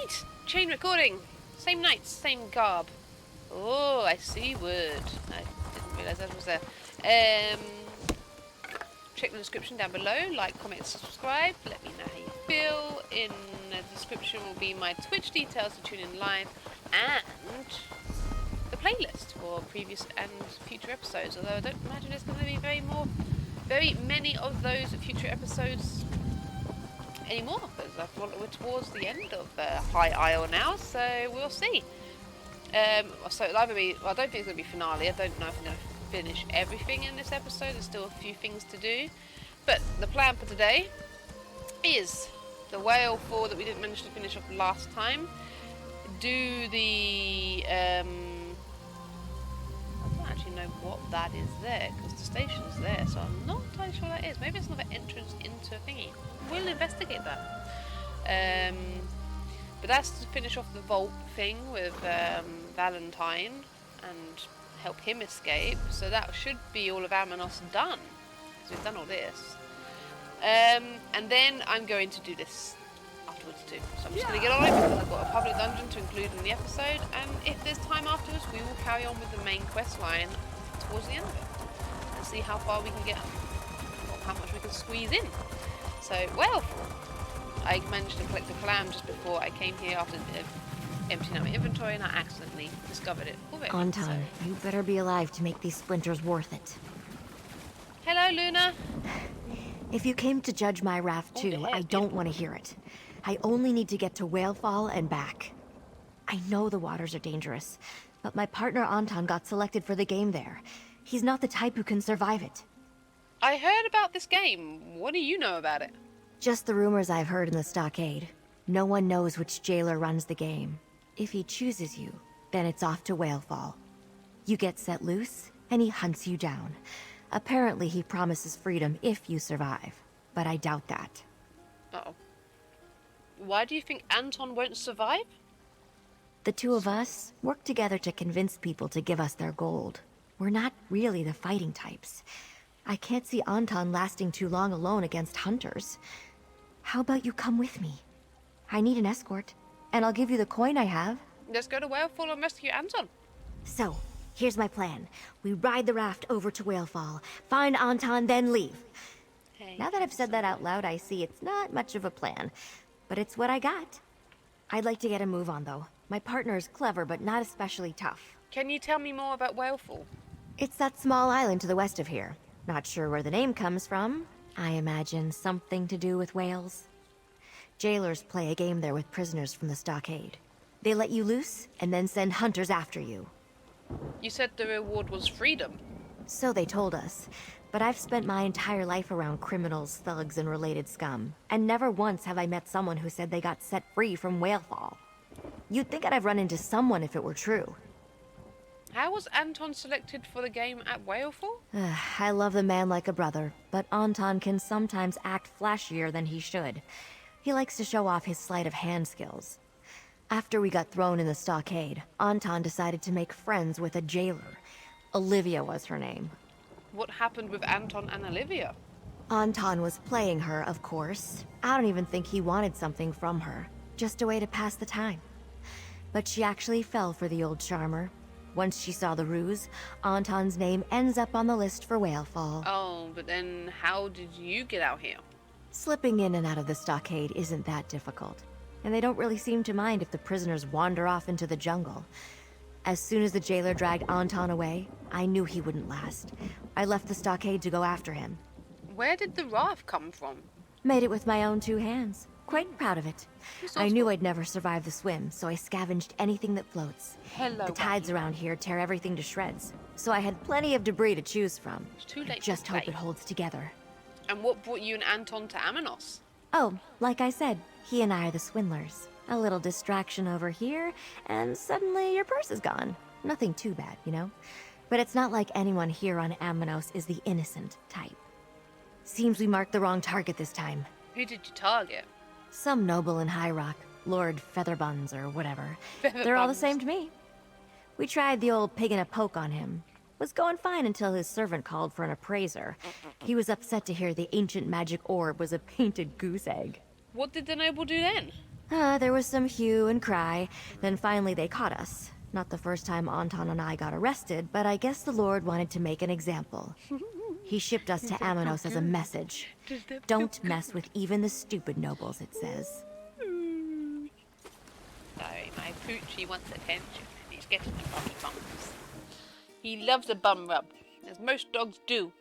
Sweet! Chain recording. Same nights, same garb. Oh, I see word. I didn't realise that was there. Check the description down below. Like, comment, subscribe. Let me know how you feel. In the description will be my Twitch details to tune in live and the playlist for previous and future episodes. Although I don't imagine there's going to be very many of those future episodes anymore, because I thought we're towards the end of High Isle now, so we'll see. So it'll either be, well, I don't think it's going to be finale. I don't know if I'm going to finish everything in this episode. There's still a few things to do, but the plan for today is the whale fall that we didn't manage to finish off last time. Do the I don't actually know what that is there, because the station's there, so I'm not entirely sure what that is. Maybe it's another entrance into a thingy. We'll investigate that. But that's to finish off the vault thing with Valentine and help him escape. So that should be all of Amenos done. So we've done all this. And then I'm going to do this afterwards too. So I'm just going to get on it because I've got a public dungeon to include in the episode. And if there's time afterwards, we will carry on with the main quest line towards the end of it. And see how far we can get, or how much we can squeeze in. So, well, I managed to collect a clam just before I came here after emptying out my inventory, and I accidentally discovered it already. Anton, so. you better be alive to make these splinters worth it. Hello, Luna. If you came to judge my raft too, I don't want to hear it. I only need to get to Whalefall and back. I know the waters are dangerous, but my partner Anton got selected for the game there. He's not the type who can survive it. I heard about this game. What do you know about it? Just the rumors I've heard in the stockade. No one knows which jailer runs the game. If he chooses you, then it's off to Whalefall. You get set loose, and he hunts you down. Apparently he promises freedom if you survive, but I doubt that. Uh-oh. Why do you think Anton won't survive? The two of us work together to convince people to give us their gold. We're not really the fighting types. I can't see Anton lasting too long alone against hunters. How about you come with me? I need an escort, and I'll give you the coin I have. Let's go to Whalefall and rescue Anton. So, here's my plan. We ride the raft over to Whalefall, find Anton, then leave. Hey, Now that I've said that out loud, I see it's not much of a plan, but it's what I got. I'd like to get a move on, though. My partner is clever, but not especially tough. Can you tell me more about Whalefall? It's that small island to the west of here. Not sure where the name comes from. I imagine something to do with whales. Jailers play a game there with prisoners from the stockade. They let you loose, and then send hunters after you. You said the reward was freedom. So they told us. But I've spent my entire life around criminals, thugs, and related scum. And never once have I met someone who said they got set free from Whalefall. You'd think I'd have run into someone if it were true. How was Anton selected for the game at Whalefall? I love the man like a brother, but Anton can sometimes act flashier than he should. He likes to show off his sleight of hand skills. After we got thrown in the stockade, Anton decided to make friends with a jailer. Olivia was her name. What happened with Anton and Olivia? Anton was playing her, of course. I don't even think he wanted something from her. Just a way to pass the time. But she actually fell for the old charmer. Once she saw the ruse, Anton's name ends up on the list for Whalefall. Oh, but then how did you get out here? Slipping in and out of the stockade isn't that difficult. And they don't really seem to mind if the prisoners wander off into the jungle. As soon as the jailer dragged Anton away, I knew he wouldn't last. I left the stockade to go after him. Where did the raft come from? Made it with my own 2 hands. Quite proud of it. I knew I'd never survive the swim, so I scavenged anything that floats. Hello, the tides around here tear everything to shreds, so I had plenty of debris to choose from. It's too late. Just hope it holds together. And what brought you and Anton to Amenos? Oh, like I said, he and I are the swindlers. A little distraction over here, and suddenly your purse is gone. Nothing too bad, you know? But it's not like anyone here on Amenos is the innocent type. Seems we marked the wrong target this time. Who did you target? Some noble in High Rock, Lord Featherbuns or whatever. They're all the same to me. We tried the old pig in a poke on him. Was going fine until his servant called for an appraiser. He was upset to hear the ancient magic orb was a painted goose egg. What did the noble do then? There was some hue and cry, then finally they caught us. Not the first time Anton and I got arrested, but I guess the Lord wanted to make an example. He shipped us to Amenos as a message. Don't mess with even the stupid nobles, it says. Sorry, my poochie wants attention. He's getting the bummy bumps. He loves a bum rub, as most dogs do.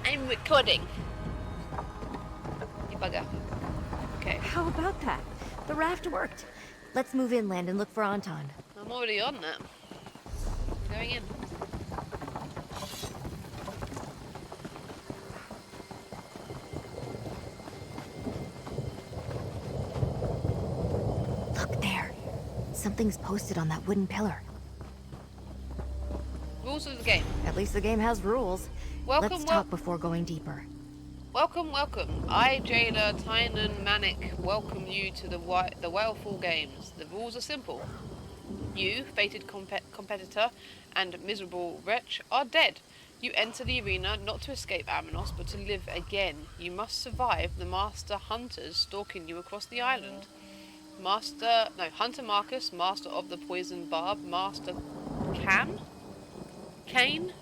I'm recording. You bugger. Okay. How about that? The raft worked. Let's move inland and look for Anton. I'm already on that. I'm going in. Look there. Something's posted on that wooden pillar. Rules of the game. At least the game has rules. Let's talk before going deeper. Welcome. I, Jailer Tynan Manic, welcome you to the Whalefall Games. The rules are simple. You, fated competitor and miserable wretch, are dead. You enter the arena not to escape Amenos, but to live again. You must survive the master hunters stalking you across the island. Hunter Marcus, master of the poison barb, Master Kane,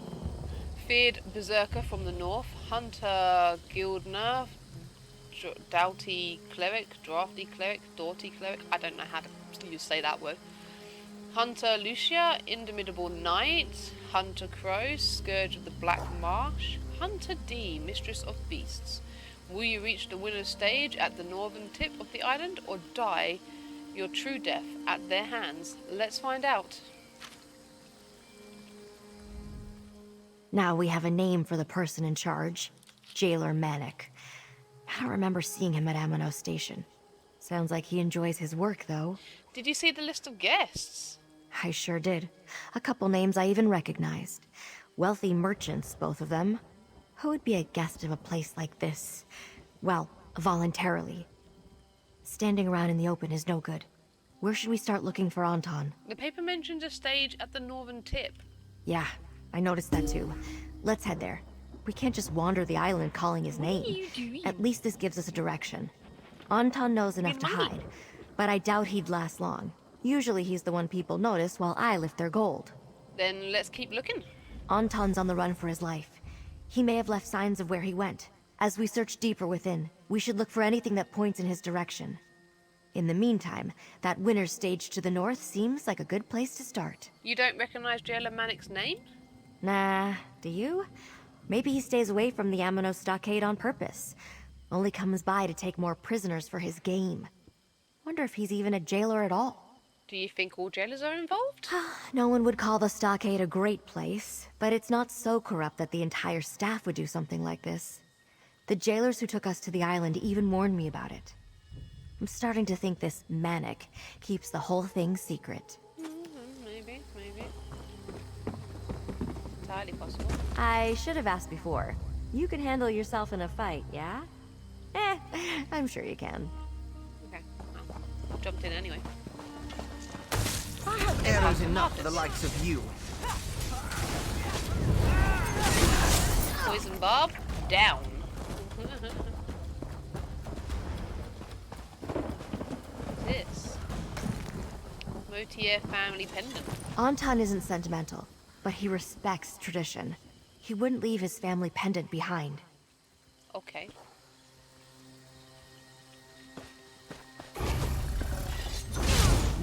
feared berserker from the north, Hunter Gildner, drafty cleric, I don't know how to say that word. Hunter Lucia, indomitable knight, Hunter Crow, scourge of the Black Marsh, Hunter D, mistress of beasts. Will you reach the winner's stage at the northern tip of the island, or die your true death at their hands? Let's find out. Now we have a name for the person in charge. Jailer Manic. I don't remember seeing him at Amenos Station. Sounds like he enjoys his work, though. Did you see the list of guests? I sure did. A couple names I even recognized. Wealthy merchants, both of them. Who would be a guest of a place like this? Well, voluntarily. Standing around in the open is no good. Where should we start looking for Anton? The paper mentions a stage at the northern tip. Yeah, I noticed that too. Let's head there. We can't just wander the island calling his name. What are you doing? At least this gives us a direction. Anton knows enough to hide, but I doubt he'd last long. Usually he's the one people notice while I lift their gold. Then let's keep looking. Anton's on the run for his life. He may have left signs of where he went. As we search deeper within, we should look for anything that points in his direction. In the meantime, that winner's stage to the north seems like a good place to start. You don't recognize Jailer Manic's name? Nah, do you? Maybe he stays away from the Amenos stockade on purpose. Only comes by to take more prisoners for his game. Wonder if he's even a jailer at all. Do you think all jailers are involved? No one would call the stockade a great place, but it's not so corrupt that the entire staff would do something like this. The jailers who took us to the island even warned me about it. I'm starting to think this Manic keeps the whole thing secret. Maybe. Entirely possible. I should have asked before. You can handle yourself in a fight, yeah? I'm sure you can. Okay, well, jumped in anyway. I have arrows enough for the likes of you. Poison barb, down. This Motier family pendant. Anton isn't sentimental, but he respects tradition. He wouldn't leave his family pendant behind. Okay.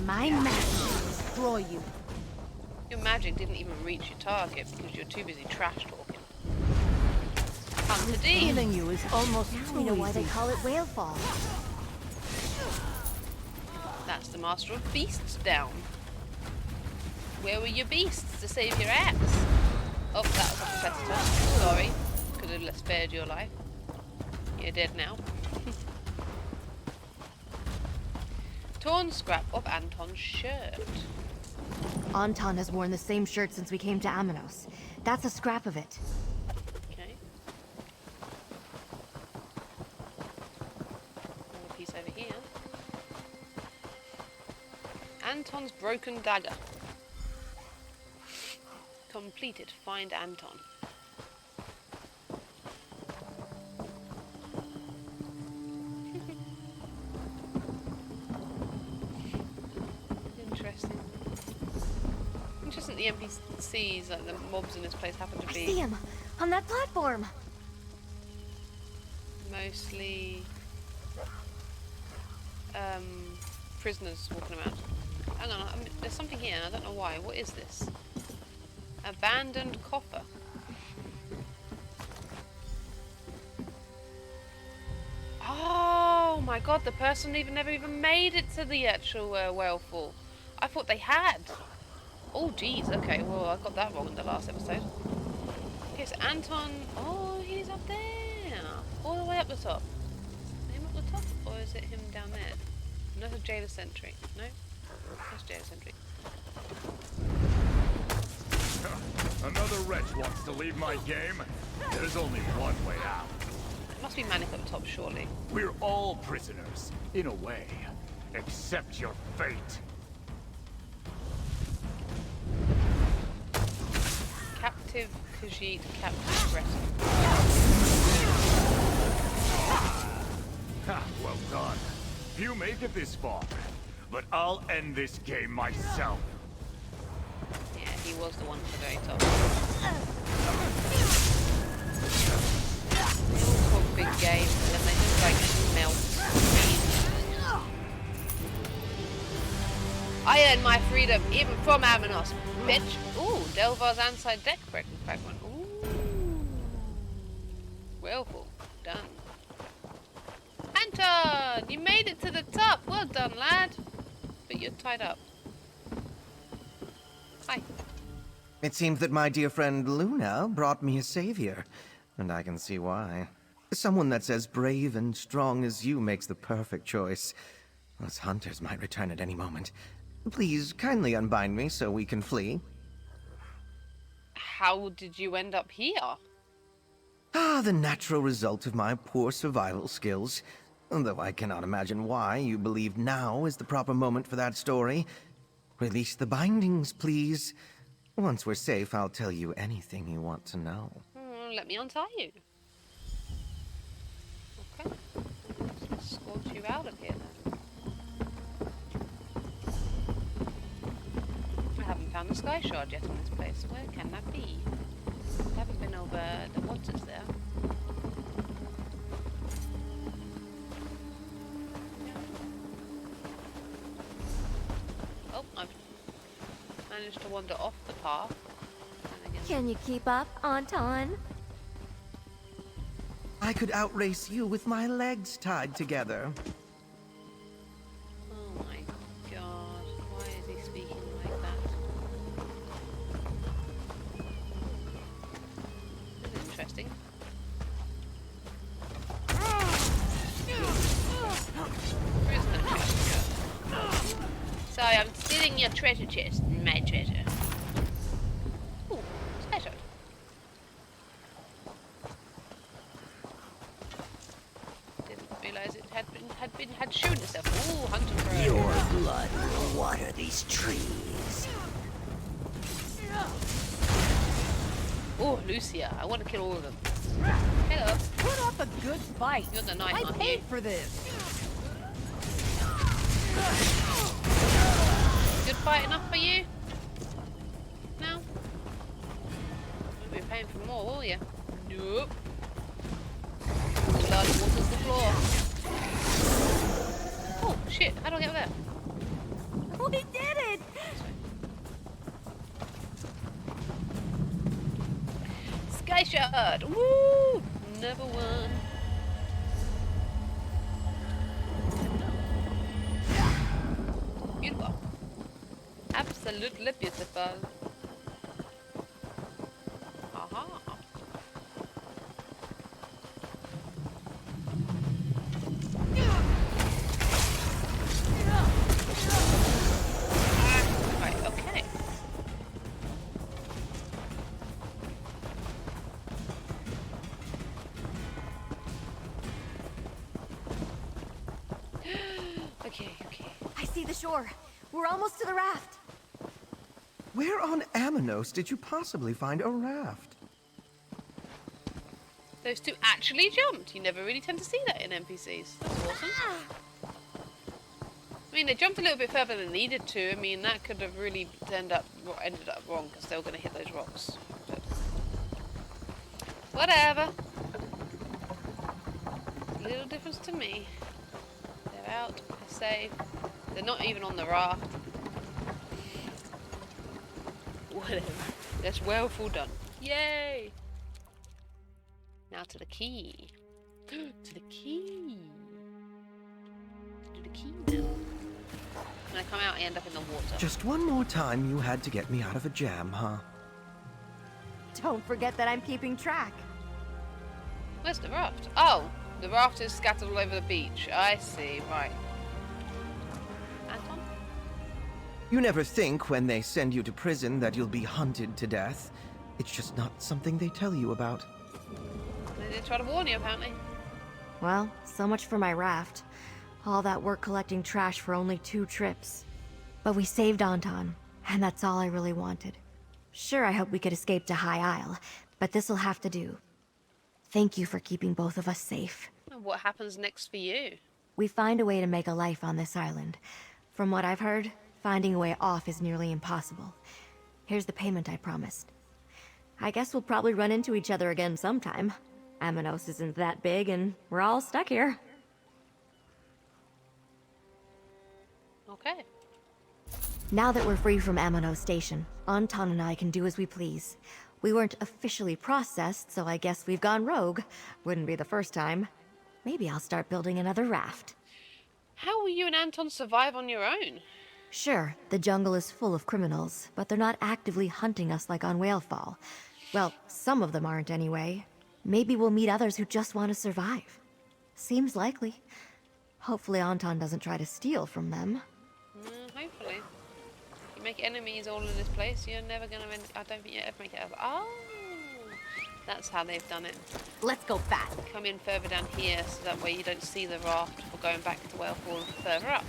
My magic will destroy you. Your magic didn't even reach your target because you're too busy trash talking. Hunter D. Killing you is almost Now too we know why they easy. call it Whalefall. That's the master of beasts down. Where were your beasts to save your ass? Oh, that was a competitor. Sorry. Could have spared your life. You're dead now. Torn scrap of Anton's shirt. Anton has worn the same shirt since we came to Amenos. That's a scrap of it. Okay. Another piece over here. Anton's broken dagger. Completed. Find Anton. the NPCs, like the mobs in this place, happen to I be see him on that platform. mostly prisoners walking around. Hang on, there's something here, and I don't know why. What is this? Abandoned coffer. Oh my god, the person never even made it to the actual whalefall. I thought they had. Oh jeez, okay, well I got that wrong in the last episode. Okay, so Anton, oh he's up there. All the way up the top. Is it him up the top, or is it him down there? Another jailer sentry. No? That's jailer sentry. Another wretch wants to leave my game? There's only one way out. It must be Manic up top, surely. We're all prisoners, in a way. Accept your fate. Captive Khajiit, captive Breton. Ha, well done. Few make it this far, but I'll end this game myself. Yeah, he was the one at the very top. They all talk big game, and then they just like melt. I earned my freedom, even from Amenos, bitch. Ooh, Delvar's anti-deck fragment. Ooh. Willful. Done. Anton! You made it to the top! Well done, lad. But you're tied up. Hi. It seems that my dear friend Luna brought me a savior, and I can see why. Someone that's as brave and strong as you makes the perfect choice. Those hunters might return at any moment. Please, kindly unbind me so we can flee. How did you end up here? Ah, the natural result of my poor survival skills. Though I cannot imagine why you believe now is the proper moment for that story. Release the bindings, please. Once we're safe, I'll tell you anything you want to know. Let me untie you. Okay. Let's escort you out of here then. I haven't found the sky shard yet in this place. Where can that be? I haven't been over the waters there. Oh, I've managed to wander off the path. And again, Can you keep up, Anton? I could outrace you with my legs tied together. oh my god, why is he speaking like that? This is interesting. There is no treasure chest. Sorry, I'm stealing your treasure chest. My treasure. Ooh, sky shard. Didn't realise it had shown itself. Ooh, hunter crow. Your blood will water these trees. Oh, Lucia. I want to kill all of them. Hello. Put up a good fight. You're the knight, I aren't paid you? for this. Good fight enough for you? No? You'll be paying for more, will you? Nope. Blood waters the floor. Oh, shit. How do I get there? We did it! Sky shard! Woo! Never won. Beautiful. Absolutely beautiful. Aha. Right, okay. Okay. I see the shore. We're almost to the raft. Where on Amenos did you possibly find a raft? Those two actually jumped. You never really tend to see that in NPCs. That's awesome. I mean, they jumped a little bit further than needed to. I mean, that could have really ended up wrong because they were going to hit those rocks. But whatever. Little difference to me. They're out. They're safe. They're not even on the raft. Whatever. That's well full done. Yay! Now to the key. To the key. To the key now. When I come out, I end up in the water. Just one more time you had to get me out of a jam, huh? Don't forget that I'm keeping track. Where's the raft? Oh, the raft is scattered all over the beach. I see, right. Anton? You never think when they send you to prison that you'll be hunted to death. It's just not something they tell you about. They did try to warn you, apparently. Well, so much for my raft. All that work collecting trash for only 2 trips. But we saved Anton, and that's all I really wanted. Sure, I hope we could escape to High Isle, but this'll have to do. Thank you for keeping both of us safe. And what happens next for you? We find a way to make a life on this island. From what I've heard, finding a way off is nearly impossible. Here's the payment I promised. I guess we'll probably run into each other again sometime. Amenos isn't that big, and we're all stuck here. Okay. Now that we're free from Amenos Station, Anton and I can do as we please. We weren't officially processed, so I guess we've gone rogue. Wouldn't be the first time. Maybe I'll start building another raft. How will you and Anton survive on your own? Sure, the jungle is full of criminals, but they're not actively hunting us like on Whalefall. Well, some of them aren't anyway. Maybe we'll meet others who just want to survive. Seems likely. Hopefully Anton doesn't try to steal from them. Hopefully. You make enemies all in this place, you're never going to end... I don't think you ever make it out. Oh! That's how they've done it. Let's go back. Come in further down here, so that way you don't see the raft for going back to Whalefall further up.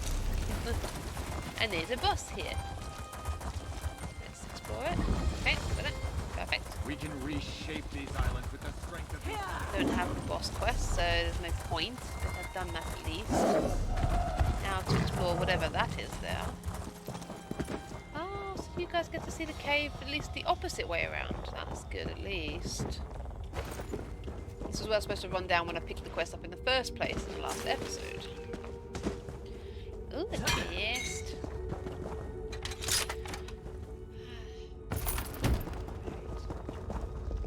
And there's a boss here. Let's explore it. Okay, got it. Perfect. We can reshape these islands with the strength of Don't have a boss quest, so there's no point. But I've done that at least. Now to explore whatever that is there. Oh, so you guys get to see the cave at least the opposite way around. That's good at least. This is where I was supposed to run down when I picked the quest up in the first place in the last episode. Ooh, the chest.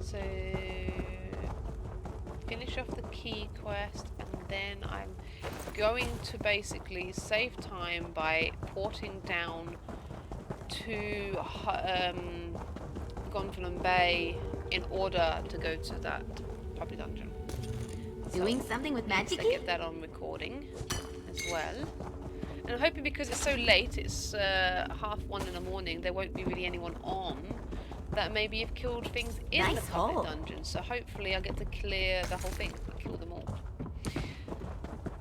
So, finish off the key quest, and then I'm going to basically save time by porting down to Gonfalon Bay in order to go to that public dungeon. Doing something with magic? So get that on recording as well. And I'm hoping because it's so late, it's 1:30 in the morning, there won't be really anyone on, that maybe you've killed things in the public dungeon. So hopefully I get to clear the whole thing, kill them all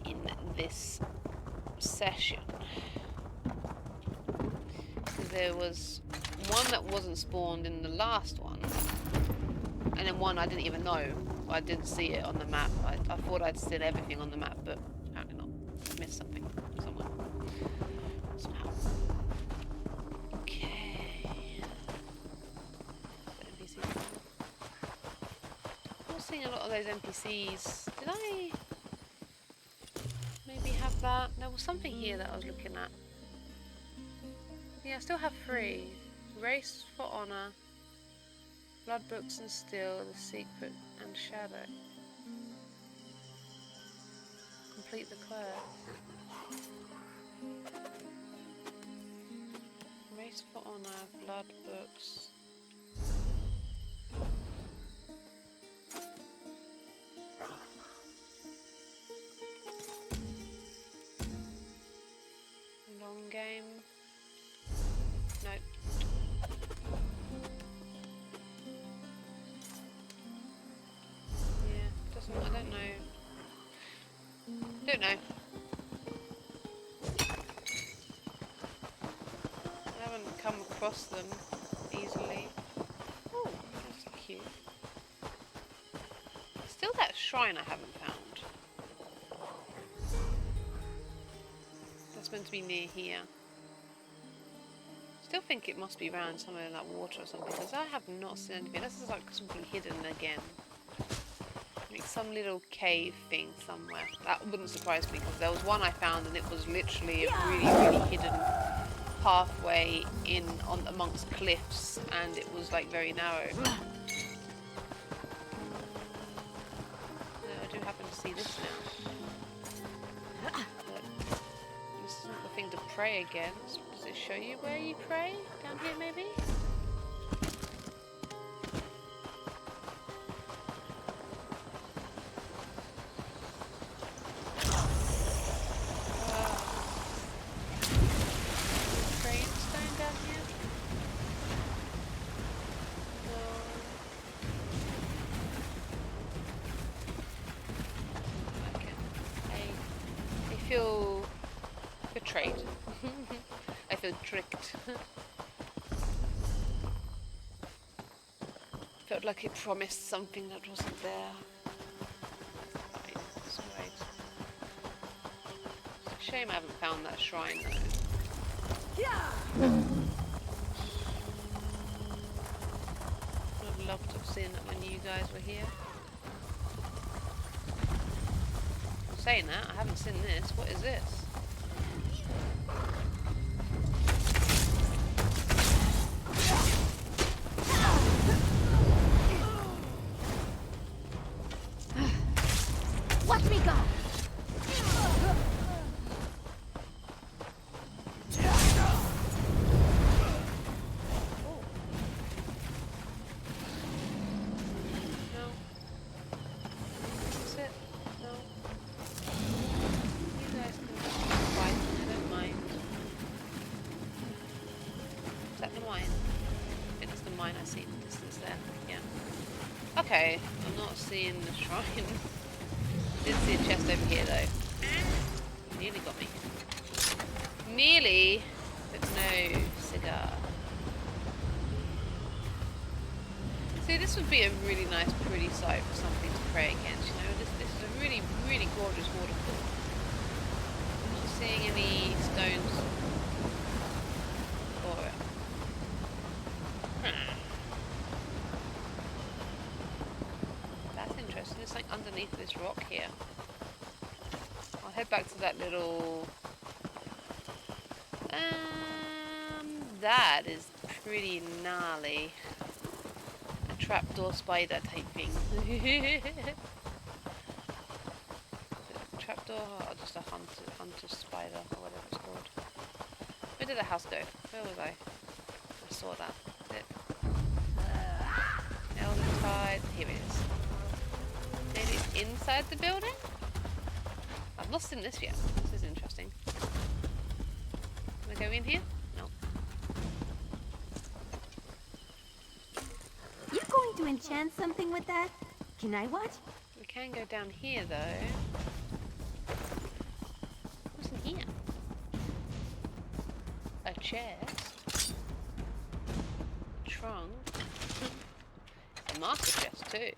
in this session. Because there was one that wasn't spawned in the last one, and then one I didn't even know. I didn't see it on the map. I thought I'd seen everything on the map, but apparently not. Missed something somewhere. Somehow. Okay. NPCs. I'm not seeing a lot of those NPCs. Did I maybe have that? There was something here that I was looking at. Yeah, I still have 3. Race for Honor, Blood Books and Steel, The Secret and Shadow. Complete the quest. Race for Honor, Blood Books. Long game. Nope. Yeah, doesn't. I don't know. Don't know. I haven't come across them easily. Oh, that's cute. Still that shrine I haven't found. That's meant to be near here. Still think it must be around somewhere in that water or something, because I have not seen anything. This is like something hidden again. Like some little cave thing somewhere. That wouldn't surprise me, because there was one I found and it was literally a really, really hidden pathway in on amongst cliffs, and it was like very narrow. No, I do happen to see this now. But this isn't the thing to pray against. Does it show you where you pray? Down here maybe? Betrayed. I feel tricked. Felt like it promised something that wasn't there. Right, that's right. It's a shame I haven't found that shrine though. I'd love to have seen that when you guys were here. Saying that, I haven't seen this. What is this? Watch me go! Okay, I'm not seeing the shrine. Did see a chest over here though. Nearly got me. Nearly, but no cigar. See, this would be a really nice, pretty sight for something to pray against. You know, this is a really, really gorgeous waterfall. I'm not seeing any stones for it. There's something underneath this rock here. I'll head back to that little... that is pretty gnarly. A trapdoor spider type thing. Trapdoor or just a hunter spider or whatever it's called. Where did the house go? Where was I? I saw that. Elder Tide. Here it is. It is inside the building? I've not seen this yet. This is interesting. Can I go in here? No. You going to enchant something with that? Can I watch? We can go down here though. What's in here? A chest. A trunk. A master chest too.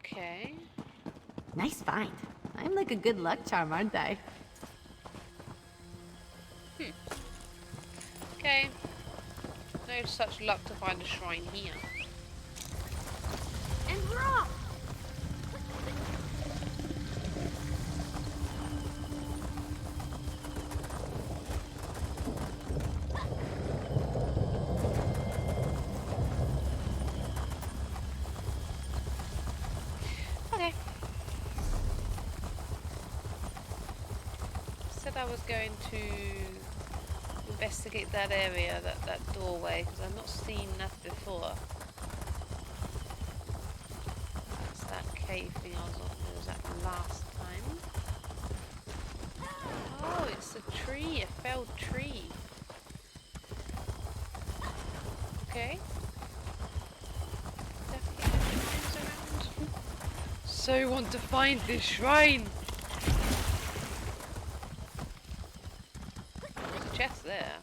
Okay. Nice find. I'm like a good luck charm, aren't I? Okay. No such luck to find a shrine here. And we're off! I was going to investigate that area, that doorway, because I've not seen that before. That's that cave thing I was at last time. Oh, it's a tree, a felled tree. Okay. Definitely shrines around. So want to find this shrine. Chest there.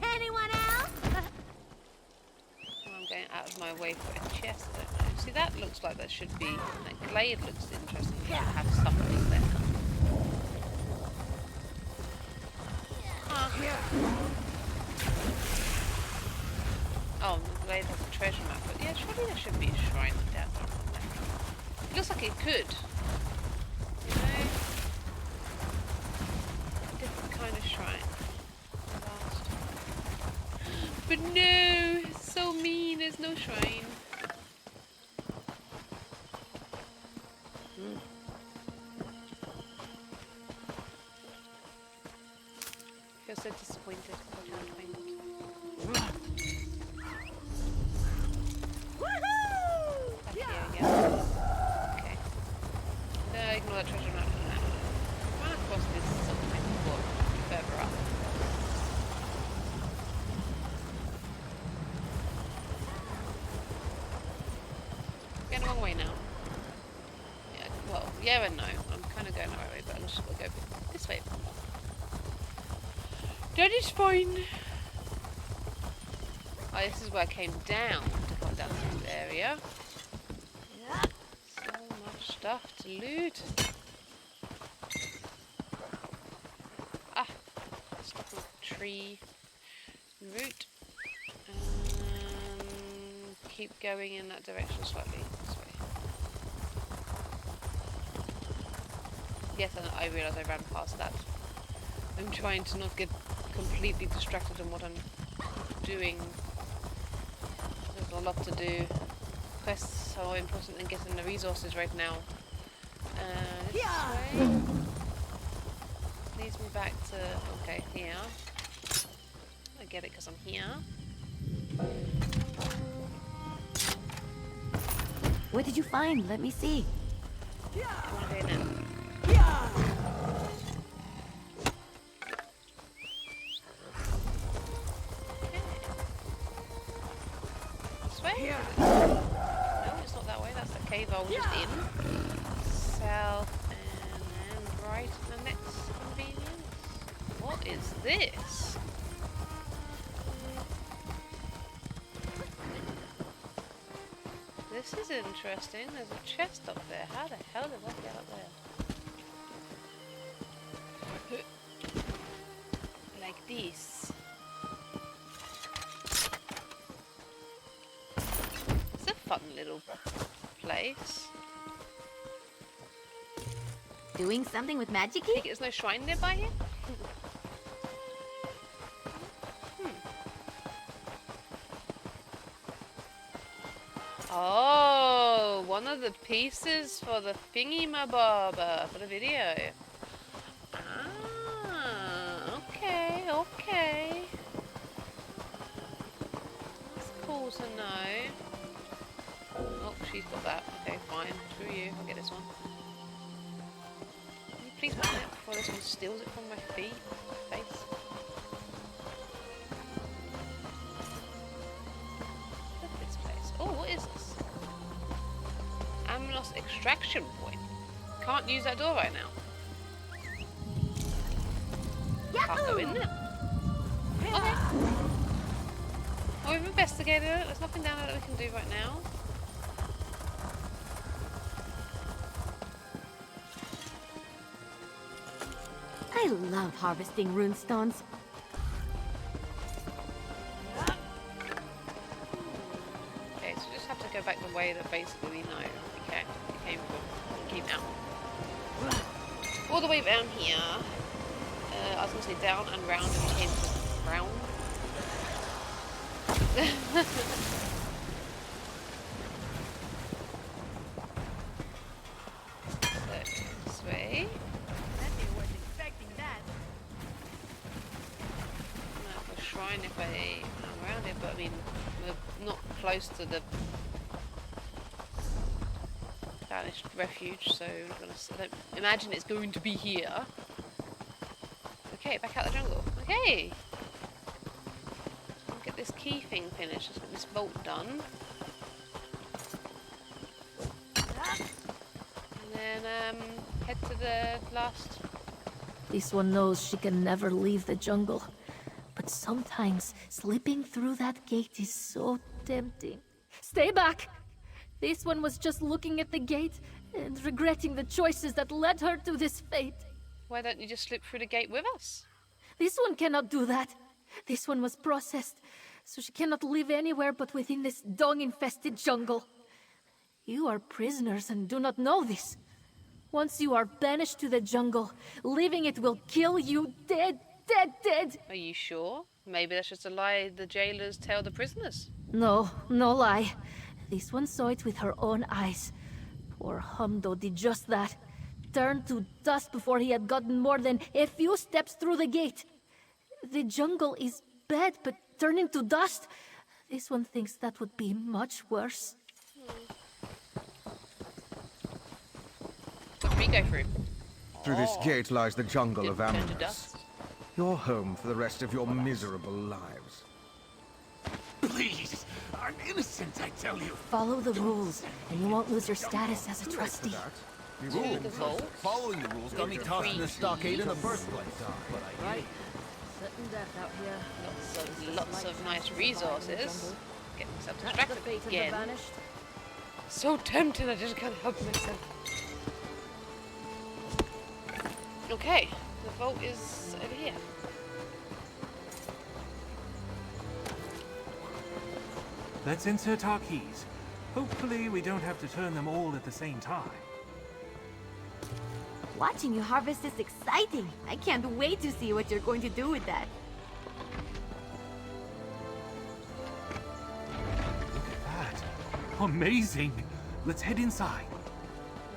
Anyone else? I'm going out of my way for for a chest? I don't know. See, that looks like that should be... That glade looks interesting. It should have something there. Oh, the glade has a treasure map, but yeah, surely there should be a shrine down there. It looks like it could. You know? A different kind of shrine. But no! It's so mean, there's no shrine. I feel so disappointed. I can't find it. Back here again. Okay. No, ignore that treasure map for now. Run across this something before further up. Going the wrong way now. Yeah, well, yeah and no. I'm kind of going the right way, but I'm just going to go this way. That is fine. Oh, this is where I came down to come down to this area. So much stuff to loot. Ah, stuck on a tree root. Keep going in that direction slightly. This way. Yes, I realise I ran past that. I'm trying to not get completely distracted on what I'm doing. There's a lot to do. Quests are more important than getting the resources right now. This way leads me back to, okay, here. I get it because I'm here. What did you find? Let me see. I want to go now. This way? No, it's not that way. That's the cave I was just in. South and then right to the next convenience. What is this? This is interesting. There's a chest up there. How the hell did I get up there? Like this. It's a fun little place. Doing something with magic? I think there's no shrine nearby here? Oh, one of the pieces for the thingy-mabobber for the video. Ah, okay, okay. That's cool to know. Oh, she's got that. Okay, fine. Screw you. I'll get this one. Can you please want it before this one steals it from my face? Look at this place. Oh, what is this? Amenos extraction point. Can't use that door right now. Can't go in there. Okay. Well, we've investigated it. There's nothing down there that we can do right now. I love harvesting runestones. Okay, so we just have to go back the way that basically we know we came from. We came out. All the way down here. I was going to say down and round, and we came from round. So, this way. A shrine if I hang around it, but I mean, we're not close to the vanished refuge, so I'm not gonna, I don't imagine it's going to be here. Okay, back out the jungle. Okay! I'll get this key thing finished, let's get this bolt done. And then head to the last... This one knows she can never leave the jungle. But sometimes slipping through that gate is so tempting. Stay back! This one was just looking at the gate and regretting the choices that led her to this fate. Why don't you just slip through the gate with us? This one cannot do that. This one was processed, so she cannot live anywhere but within this dung-infested jungle. You are prisoners and do not know this. Once you are banished to the jungle, leaving it will kill you dead, dead, dead. Are you sure? Maybe that's just a lie the jailers tell the prisoners. No, no lie. This one saw it with her own eyes. Poor Humdo did just that. Turned to dust before he had gotten more than a few steps through the gate. The jungle is bad, but turning to dust? This one thinks that would be much worse. What do we go through? Through this gate lies the jungle of Didn't turn to Amenos. dust. Your home for the rest of your miserable lives. Please! I'm innocent, I tell you! Follow the rules, and you won't lose your status as a trusty. To the vault. Following the rules got me tossed in the stockade in the first place. But I Right. Certain death out here. Lots of nice resources. Get myself That's the distracted fate of the again. banished. So tempted, I just can't help myself. Okay, the vault is over here. Let's insert our keys. Hopefully we don't have to turn them all at the same time. Watching you harvest is exciting. I can't wait to see what you're going to do with that. Look at that. Amazing. Let's head inside.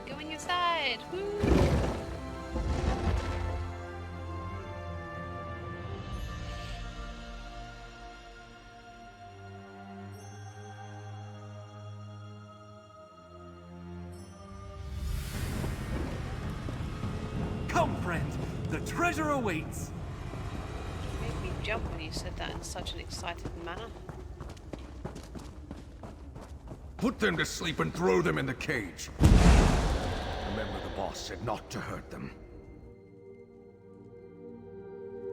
Going inside. Woo! Come, friend. The treasure awaits. Made me jump when you said that in such an excited manner. Put them to sleep and throw them in the cage. Remember the boss said not to hurt them.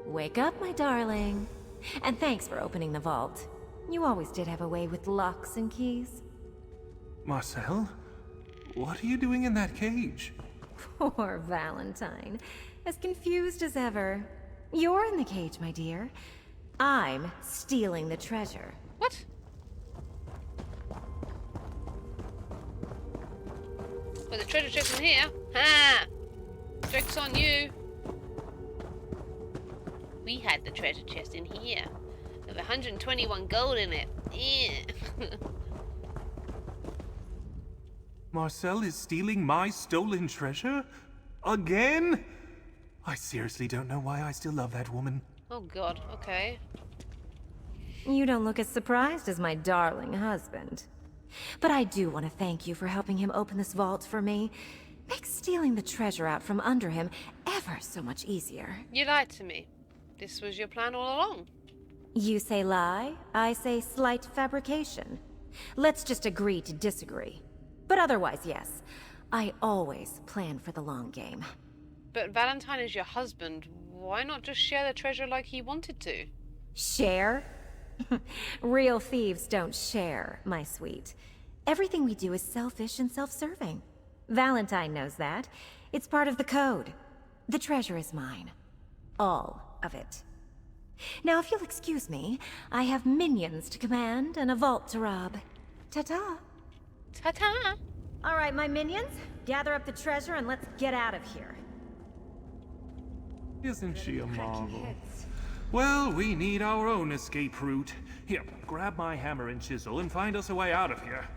Wake up, my darling. And thanks for opening the vault. You always did have a way with locks and keys. Marcel, what are you doing in that cage? Poor Valentine. As confused as ever. You're in the cage, my dear. I'm stealing the treasure. What? Well, the treasure chest in here. Ha! Joke's on you. We had the treasure chest in here. With 121 gold in it. Yeah. Marcel is stealing my stolen treasure? Again? I seriously don't know why I still love that woman. Oh god, okay. You don't look as surprised as my darling husband. But I do want to thank you for helping him open this vault for me. Makes stealing the treasure out from under him ever so much easier. You lied to me. This was your plan all along. You say lie, I say slight fabrication. Let's just agree to disagree. But otherwise, yes. I always plan for the long game. But Valentine is your husband. Why not just share the treasure like he wanted to? Share? Real thieves don't share, my sweet. Everything we do is selfish and self-serving. Valentine knows that. It's part of the code. The treasure is mine. All of it. Now, if you'll excuse me, I have minions to command and a vault to rob. Ta-ta. Ta-ta! All right, my minions, gather up the treasure and let's get out of here. Isn't she a marvel? Well, we need our own escape route. Here, grab my hammer and chisel and find us a way out of here.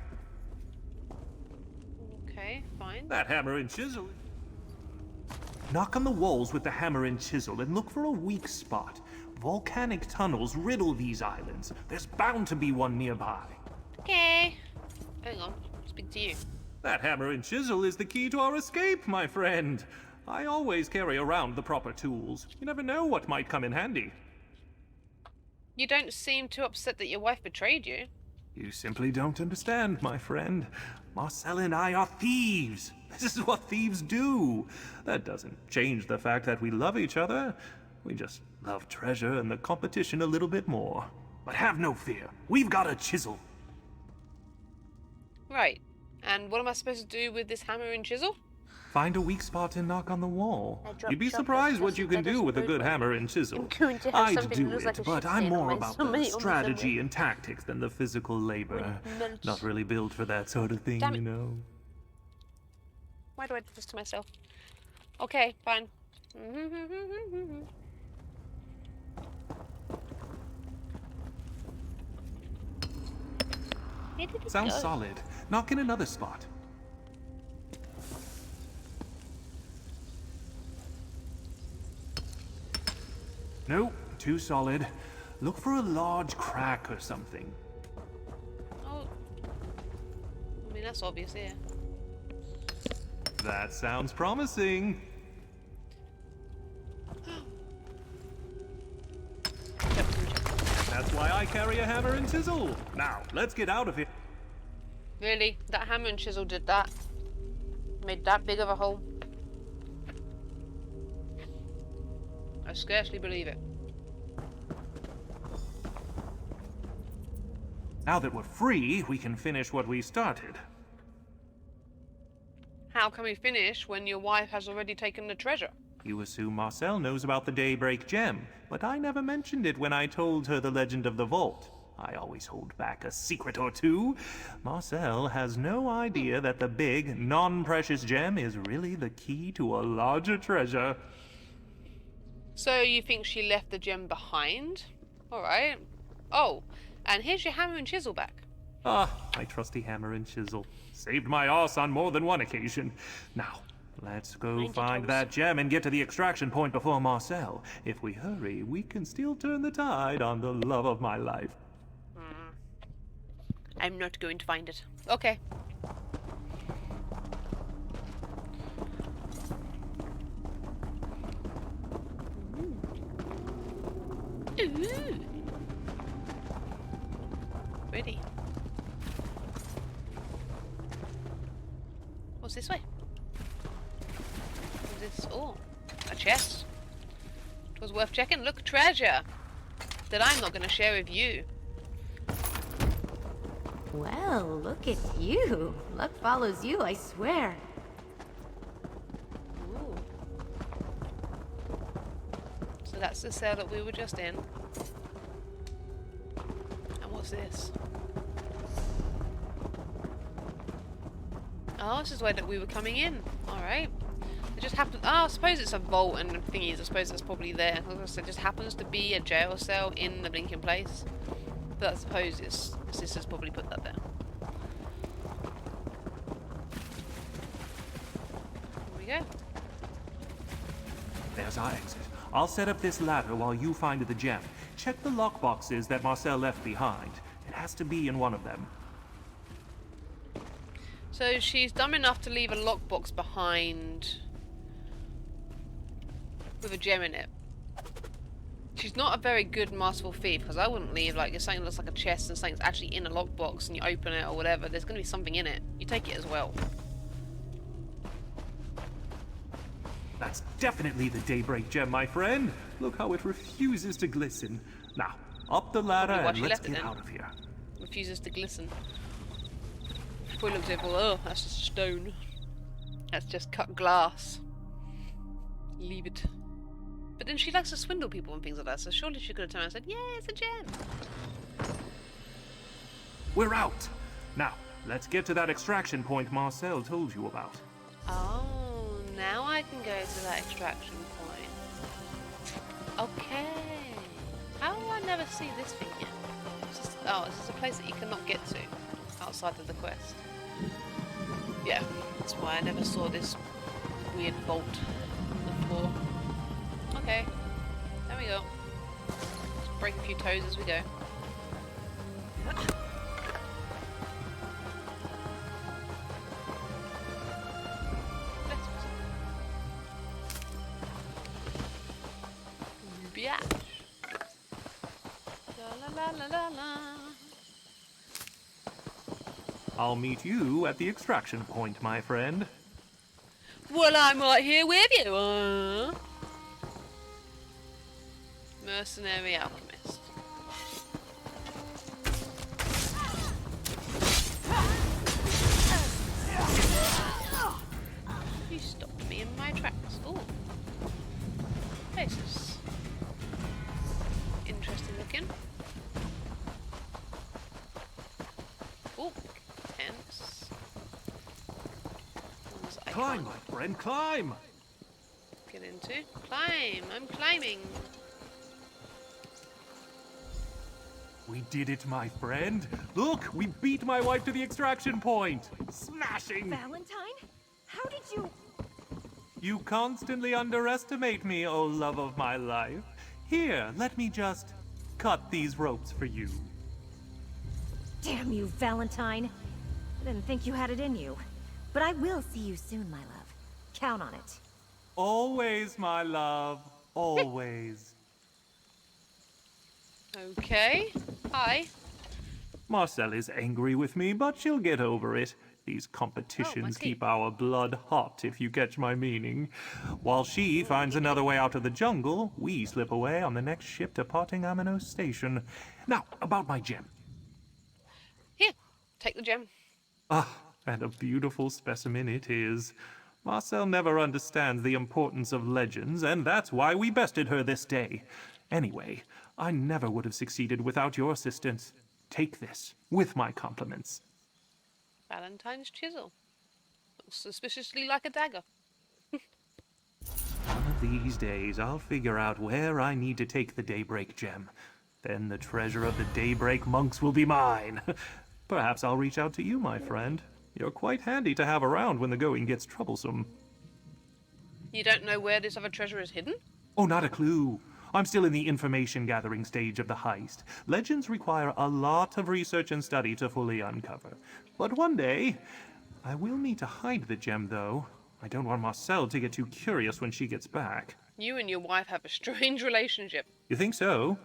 Okay, fine. That hammer and chisel. Knock on the walls with the hammer and chisel and look for a weak spot. Volcanic tunnels riddle these islands. There's bound to be one nearby. Okay. Hang on, speak to you. That hammer and chisel is the key to our escape, my friend. I always carry around the proper tools. You never know what might come in handy. You don't seem too upset that your wife betrayed you. You simply don't understand, my friend. Marcel and I are thieves. This is what thieves do. That doesn't change the fact that we love each other. We just love treasure and the competition a little bit more. But have no fear. We've got a chisel. Right. And what am I supposed to do with this hammer and chisel? Find a weak spot and knock on the wall. I dropped You'd be chocolate surprised what just you to can let us do with a know good when hammer and chisel. I'm going to have I'd something do that looks it, like a but shit I'm stain on more my about stomach the or strategy something. and tactics than the physical labor. Mint. Not really built for that sort of thing, Damn you it. know. Why do I do this to myself? Okay, fine. Where did it Sounds go? solid. Knock in another spot. Nope, too solid. Look for a large crack or something. Oh. I mean, that's obvious here. That sounds promising. That's why I carry a hammer and chisel. Now, let's get out of here. Really? That hammer and chisel did that? Made that big of a hole? I scarcely believe it. Now that we're free, we can finish what we started. How can we finish when your wife has already taken the treasure? You assume Marcel knows about the Daybreak Gem, but I never mentioned it when I told her the legend of the vault. I always hold back a secret or two. Marcel has no idea that the big, non-precious gem is really the key to a larger treasure. So you think she left the gem behind? Alright. Oh, and here's your hammer and chisel back. Ah, my trusty hammer and chisel. Saved my ass on more than one occasion. Now, let's go find that gem and get to the extraction point before Marcel. If we hurry, we can still turn the tide on the love of my life. I'm not going to find it. Okay. Ooh. Pretty. What's this way? What's this? Oh, a chest. It was worth checking. Look, treasure that I'm not going to share with you. Well, look at you. Luck follows you, I swear. Ooh. So that's the cell that we were just in. And what's this? Oh, this is the way that we were coming in. Alright. It just happened. Oh, I suppose it's a vault and thingies. I suppose it's probably there. It just happens to be a jail cell in the blinking place. But I suppose it's sister's probably put that there. Here we go. There's our exit. I'll set up this ladder while you find the gem. Check the lockboxes that Marcel left behind. It has to be in one of them. So she's dumb enough to leave a lockbox behind with a gem in it. She's not a very good masterful thief, because I wouldn't leave like if something looks like a chest and something's actually in a lockbox and you open it or whatever, there's going to be something in it. You take it as well. That's definitely the Daybreak Gem, my friend. Look how it refuses to glisten. Now, up the ladder Probably why and she let's left it get then. out of here. Refuses to glisten. Probably looks over, oh, that's just stone. That's just cut glass. Leave it. But then she likes to swindle people and things like that, so surely she could have turned around and said, yeah, it's a gem. We're out! Now, let's get to that extraction point Marcel told you about. Oh, now I can go to that extraction point. Okay. How do I never see this thing yet? Oh, this is a place that you cannot get to outside of the quest. Yeah, that's why I never saw this weird vault on the floor. Okay, there we go. Just break a few toes as we go. Biatch. La la la la la. I'll meet you at the extraction point, my friend. Well, I'm right here with you. Mercenary alchemist. Ones I Climb, can't my friend, climb! get into. Climb! I'm climbing! We did it, my friend. Look, we beat my wife to the extraction point. Smashing! Valentine? How did you... You constantly underestimate me, oh love of my life. Here, let me just cut these ropes for you. Damn you, Valentine. I didn't think you had it in you. But I will see you soon, my love. Count on it. Always, my love. Always. Okay. Hi. Marcel is angry with me, but she'll get over it. These competitions tea. keep our blood hot, if you catch my meaning. While she finds another way out of the jungle, we slip away on the next ship departing Amenos station. Now, about my gem. Here. Take the gem. Ah, and a beautiful specimen it is. Marcel never understands the importance of legends, and that's why we bested her this day. Anyway, I never would have succeeded without your assistance. Take this, with my compliments. Valentine's chisel. Looks suspiciously like a dagger. One of these days, I'll figure out where I need to take the Daybreak gem. Then the treasure of the Daybreak monks will be mine. Perhaps I'll reach out to you, my friend. You're quite handy to have around when the going gets troublesome. You don't know where this other treasure is hidden? Oh, not a clue. I'm still in the information gathering stage of the heist. Legends require a lot of research and study to fully uncover. But one day, I will need to hide the gem, though. I don't want Marcel to get too curious when she gets back. You and your wife have a strange relationship. You think so?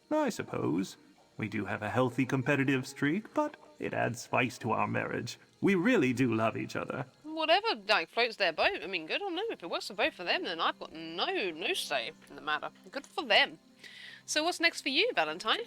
I suppose. We do have a healthy competitive streak, but it adds spice to our marriage. We really do love each other. Whatever floats their boat. I mean, good on them. If it works for both of them, then I've got no say in the matter. Good for them. So what's next for you, Valentine?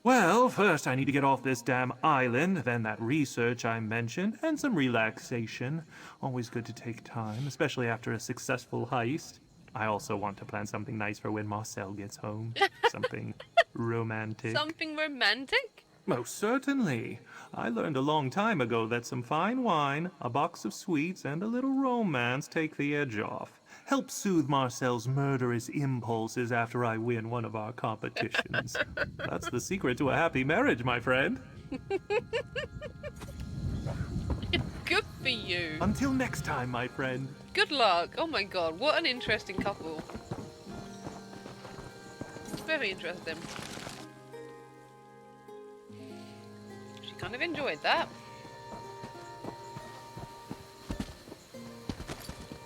Well, first I need to get off this damn island, then that research I mentioned, and some relaxation. Always good to take time, especially after a successful heist. I also want to plan something nice for when Marcel gets home. Something romantic. Something romantic? Most certainly. I learned a long time ago that some fine wine, a box of sweets, and a little romance take the edge off. Help soothe Marcel's murderous impulses after I win one of our competitions. That's the secret to a happy marriage, my friend. Good for you. Until next time, my friend. Good luck. Oh my god, what an interesting couple. It's very interesting. She kind of enjoyed that.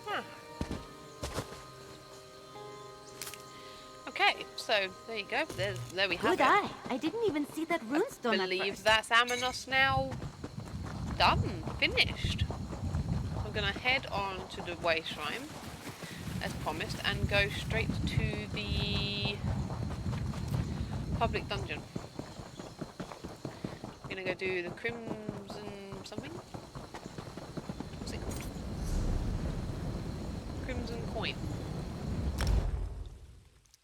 Huh. Okay, so there you go. There we have Good it. eye. I didn't even see that runestone I at believe first. that's Amenos now done, finished. We're gonna head on to the Way Shrine, as promised, and go straight to the public dungeon. We're gonna go do the Crimson something? What's it called? Crimson Coin.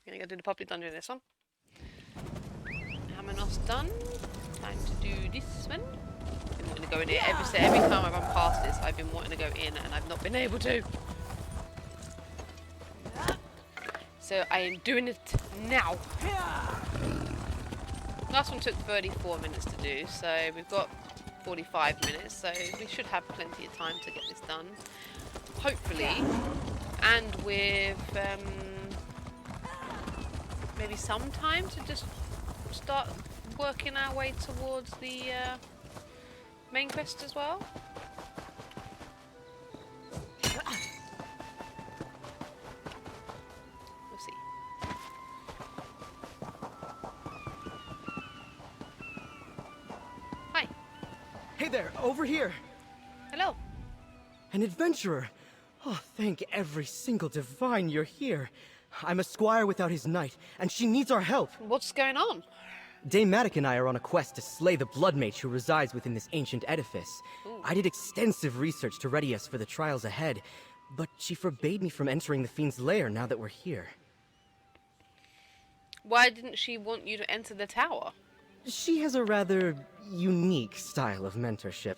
We're gonna go do the public dungeon this one. Amenos done. Time to do this one. I've been wanting to go in here every time I run past this. I've been wanting to go in and I've not been able to. So I am doing it now. Last one took 34 minutes to do, so we've got 45 minutes, so we should have plenty of time to get this done. Hopefully. And with maybe some time to just start working our way towards the main quest as well. We'll see. Hi. Hey there, over here. Hello. An adventurer. Oh, thank every single divine you're here. I'm a squire without his knight, and she needs our help. What's going on? Dame Matic and I are on a quest to slay the blood mage who resides within this ancient edifice. I did extensive research to ready us for the trials ahead, but she forbade me from entering the fiend's lair now that we're here. Why didn't she want you to enter the tower? She has a rather unique style of mentorship.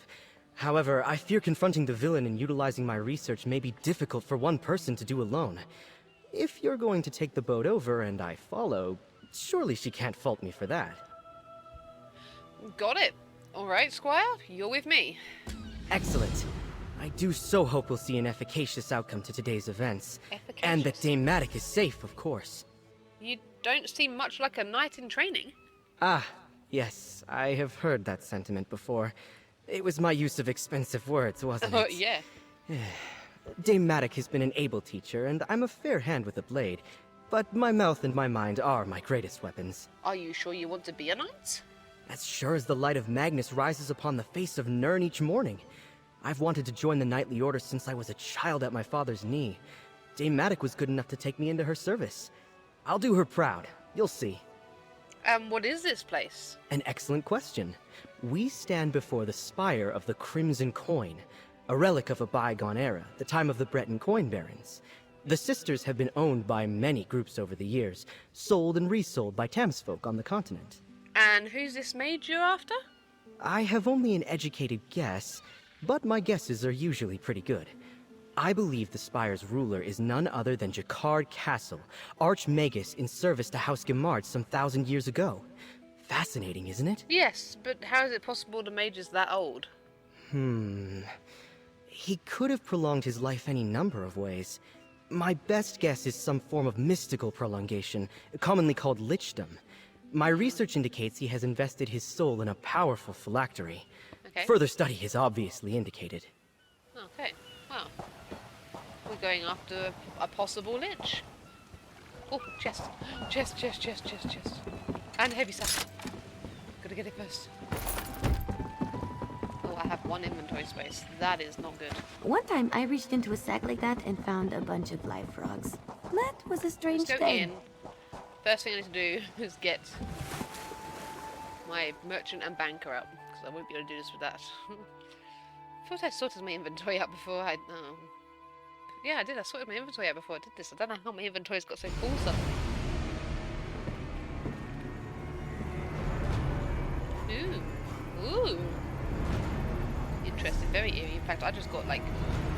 However, I fear confronting the villain and utilizing my research may be difficult for one person to do alone. If you're going to take the boat over and I follow, surely she can't fault me for that. Got it. Alright, Squire, you're with me. Excellent. I do so hope we'll see an efficacious outcome to today's events. And that Dame Matic is safe, of course. You don't seem much like a knight in training. Ah, yes, I have heard that sentiment before. It was my use of expensive words, wasn't it? Yeah. Dame Matic has been an able teacher, and I'm a fair hand with a blade. But my mouth and my mind are my greatest weapons. Are you sure you want to be a knight? As sure as the light of Magnus rises upon the face of Nirn each morning. I've wanted to join the knightly order since I was a child at my father's knee. Dame Matic was good enough to take me into her service. I'll do her proud. You'll see. What is this place? An excellent question. We stand before the Spire of the Crimson Coin, a relic of a bygone era, the time of the Breton coin barons. The sisters have been owned by many groups over the years, sold and resold by townsfolk on the continent. And who's this mage you're after? I have only an educated guess, but my guesses are usually pretty good. I believe the Spire's ruler is none other than Jacquard Castle, Archmagus in service to House Gemard some 1,000 years ago. Fascinating, isn't it? Yes, but how is it possible the mage is that old? He could have prolonged his life any number of ways. My best guess is some form of mystical prolongation, commonly called lichdom. My research indicates he has invested his soul in a powerful phylactery. Okay. Further study is obviously indicated. Okay, well. We're going after a possible lich. Oh, chest. Chest. And heavy stuff. Gotta get it first. Oh, I have one inventory space. That is not good. One time I reached into a sack like that and found a bunch of live frogs. That was a strange Let's go thing. in. First thing I need to do is get my merchant and banker up, because I won't be able to do this with that. I thought I sorted my inventory out before I... Yeah, I did. I sorted my inventory out before I did this. I don't know how my inventory's got so full suddenly. Ooh. Interesting. Very eerie. In fact, I just got, like,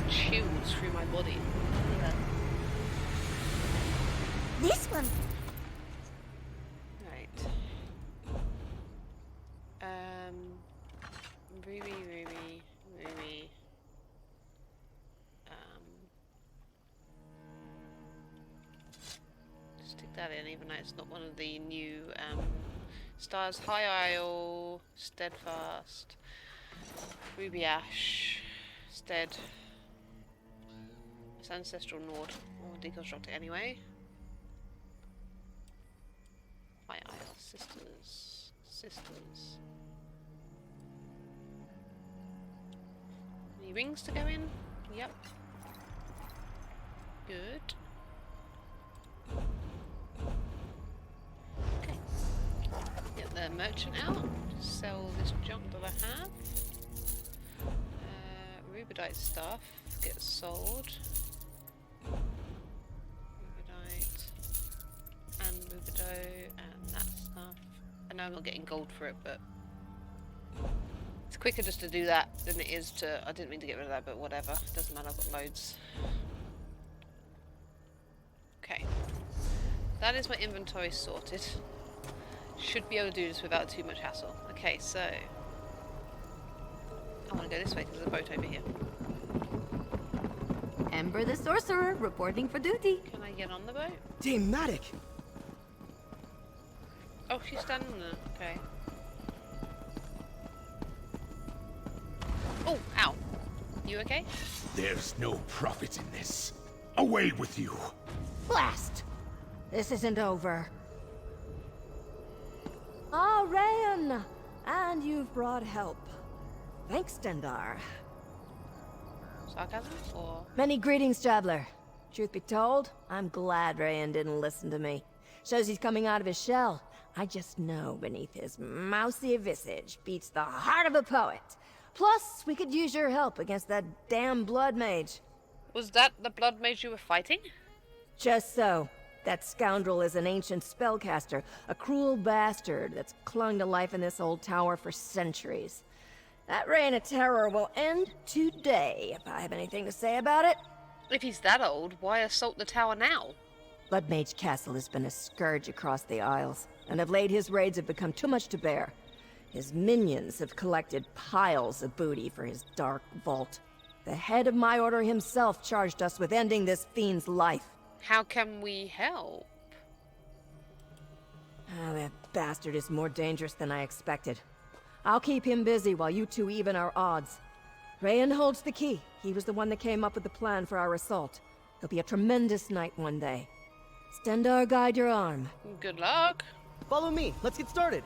chills through my body. This one. Right. Ruby. Stick that in, even though it's not one of the new stars. High Isle, Steadfast, Ruby Ash, Stead. It's Ancestral Nord. We'll deconstruct it anyway. High Isle, Sisters. Any rings to go in? Yep. Good. Okay. Get the merchant out. Sell this junk that I have. Rubidite stuff gets sold. Rubidite and Rubido and that stuff. I know I'm not getting gold for it, but it's quicker just to do that than it is to... I didn't mean to get rid of that, but whatever. It doesn't matter, I've got loads. Okay. That is my inventory sorted. Should be able to do this without too much hassle. Okay, so... I want to go this way because there's a boat over here. Ember the Sorcerer, reporting for duty. Can I get on the boat? Dame Matic! Oh, she's standing there. Okay. Oh, ow. You okay? There's no profit in this. Away with you! Blast! This isn't over. Ah, Rayan! And you've brought help. Thanks, Dendar. Sarcasm? Or... Many greetings, traveler. Truth be told, I'm glad Rayan didn't listen to me. Shows he's coming out of his shell. I just know beneath his mousy visage beats the heart of a poet. Plus, we could use your help against that damn blood mage. Was that the blood mage you were fighting? Just so. That scoundrel is an ancient spellcaster, a cruel bastard that's clung to life in this old tower for centuries. That reign of terror will end today, if I have anything to say about it. If he's that old, why assault the tower now? Bloodmage Castle has been a scourge across the Isles, and of late his raids have become too much to bear. His minions have collected piles of booty for his dark vault. The head of my order himself charged us with ending this fiend's life. How can we help? That bastard is more dangerous than I expected. I'll keep him busy while you two even our odds. Rayan holds the key. He was the one that came up with the plan for our assault. It'll be a tremendous night one day. Stendar, guide your arm. Good luck. Follow me. Let's get started.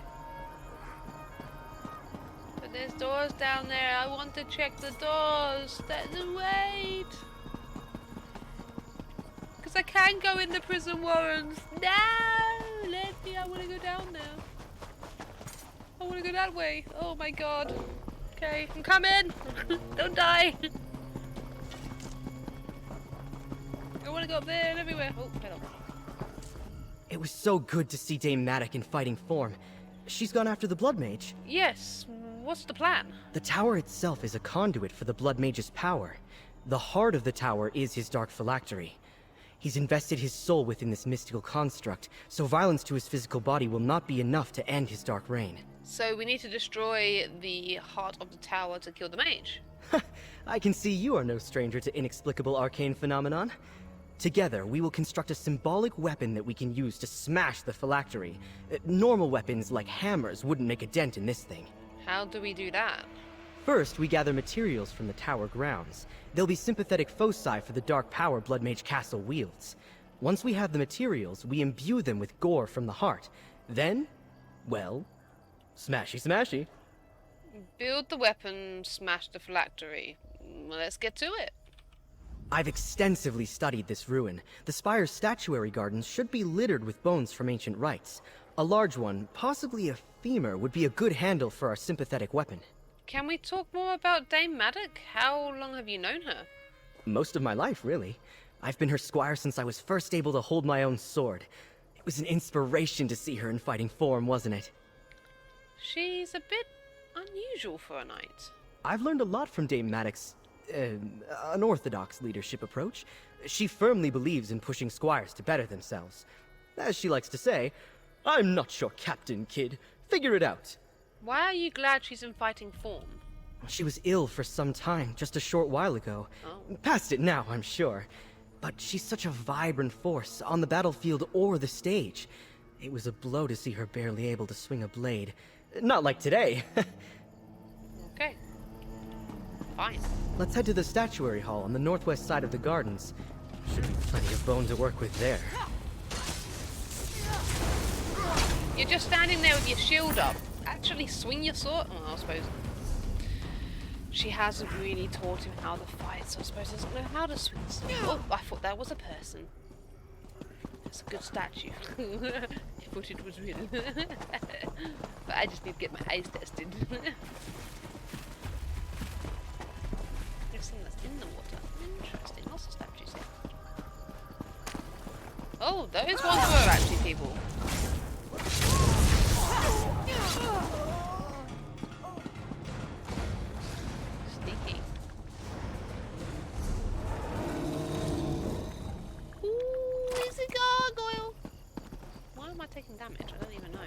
But there's doors down there. I want to check the doors. Wait. Because I can go in the prison warrens. No! Let me. I want to go down there. I want to go that way. Oh my god. Okay, I'm coming. Don't die. I want to go up there and everywhere. Oh, hello. It was so good to see Dame Madoc in fighting form. She's gone after the Blood Mage. Yes. What's the plan? The tower itself is a conduit for the Blood Mage's power. The heart of the tower is his dark phylactery. He's invested his soul within this mystical construct, so violence to his physical body will not be enough to end his dark reign. So we need to destroy the heart of the tower to kill the mage. I can see you are no stranger to inexplicable arcane phenomenon. Together, we will construct a symbolic weapon that we can use to smash the phylactery. Normal weapons like hammers wouldn't make a dent in this thing. How do we do that? First, we gather materials from the tower grounds. They'll be sympathetic foci for the dark power Blood Mage Castle wields. Once we have the materials, we imbue them with gore from the heart. Then, well, smashy smashy. Build the weapon, smash the phylactery. Let's get to it. I've extensively studied this ruin. The Spire's statuary gardens should be littered with bones from ancient rites. A large one, possibly a femur, would be a good handle for our sympathetic weapon. Can we talk more about Dame Madoc? How long have you known her? Most of my life, really. I've been her squire since I was first able to hold my own sword. It was an inspiration to see her in fighting form, wasn't it? She's a bit unusual for a knight. I've learned a lot from Dame Madoc's, unorthodox leadership approach. She firmly believes in pushing squires to better themselves. As she likes to say, I'm not your captain, kid. Figure it out. Why are you glad she's in fighting form? She was ill for some time, just a short while ago. Oh. Past it now, I'm sure. But she's such a vibrant force, on the battlefield or the stage. It was a blow to see her barely able to swing a blade. Not like today. Okay. Fine. Let's head to the statuary hall on the northwest side of the gardens. Should be plenty of bone to work with there. You're just standing there with your shield up. Actually swing your sword. Oh, I suppose. She hasn't really taught him how to fight, so I suppose he doesn't know how to swing a sword. Oh, I thought that was a person. That's a good statue. I thought it was real. But I just need to get my eyes tested. There's something that's in the water. Interesting. Lots of statues here. Oh, those ones were actually people. Sneaky. Ooh, it's a gargoyle. Why am I taking damage? I don't even know.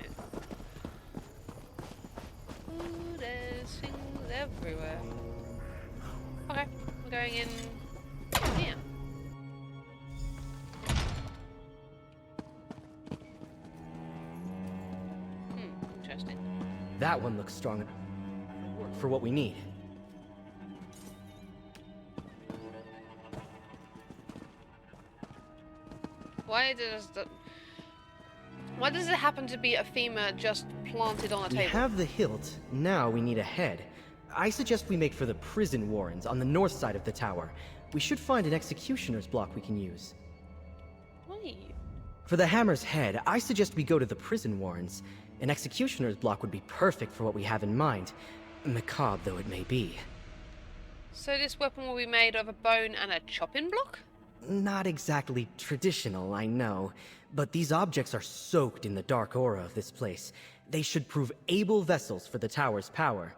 Ooh, there's things everywhere. Okay, we're going in here. Interesting. That one looks strong enough for what we need. Why does it happen to be a femur just planted on a We table? have the hilt, now we need a head. I suggest we make for the prison warrens on the north side of the tower. We should find an executioner's block we can use. Wait. For the hammer's head, I suggest we go to the prison warrens. An executioner's block would be perfect for what we have in mind, macabre though it may be. So this weapon will be made of a bone and a chopping block? Not exactly traditional, I know, but these objects are soaked in the dark aura of this place. They should prove able vessels for the tower's power.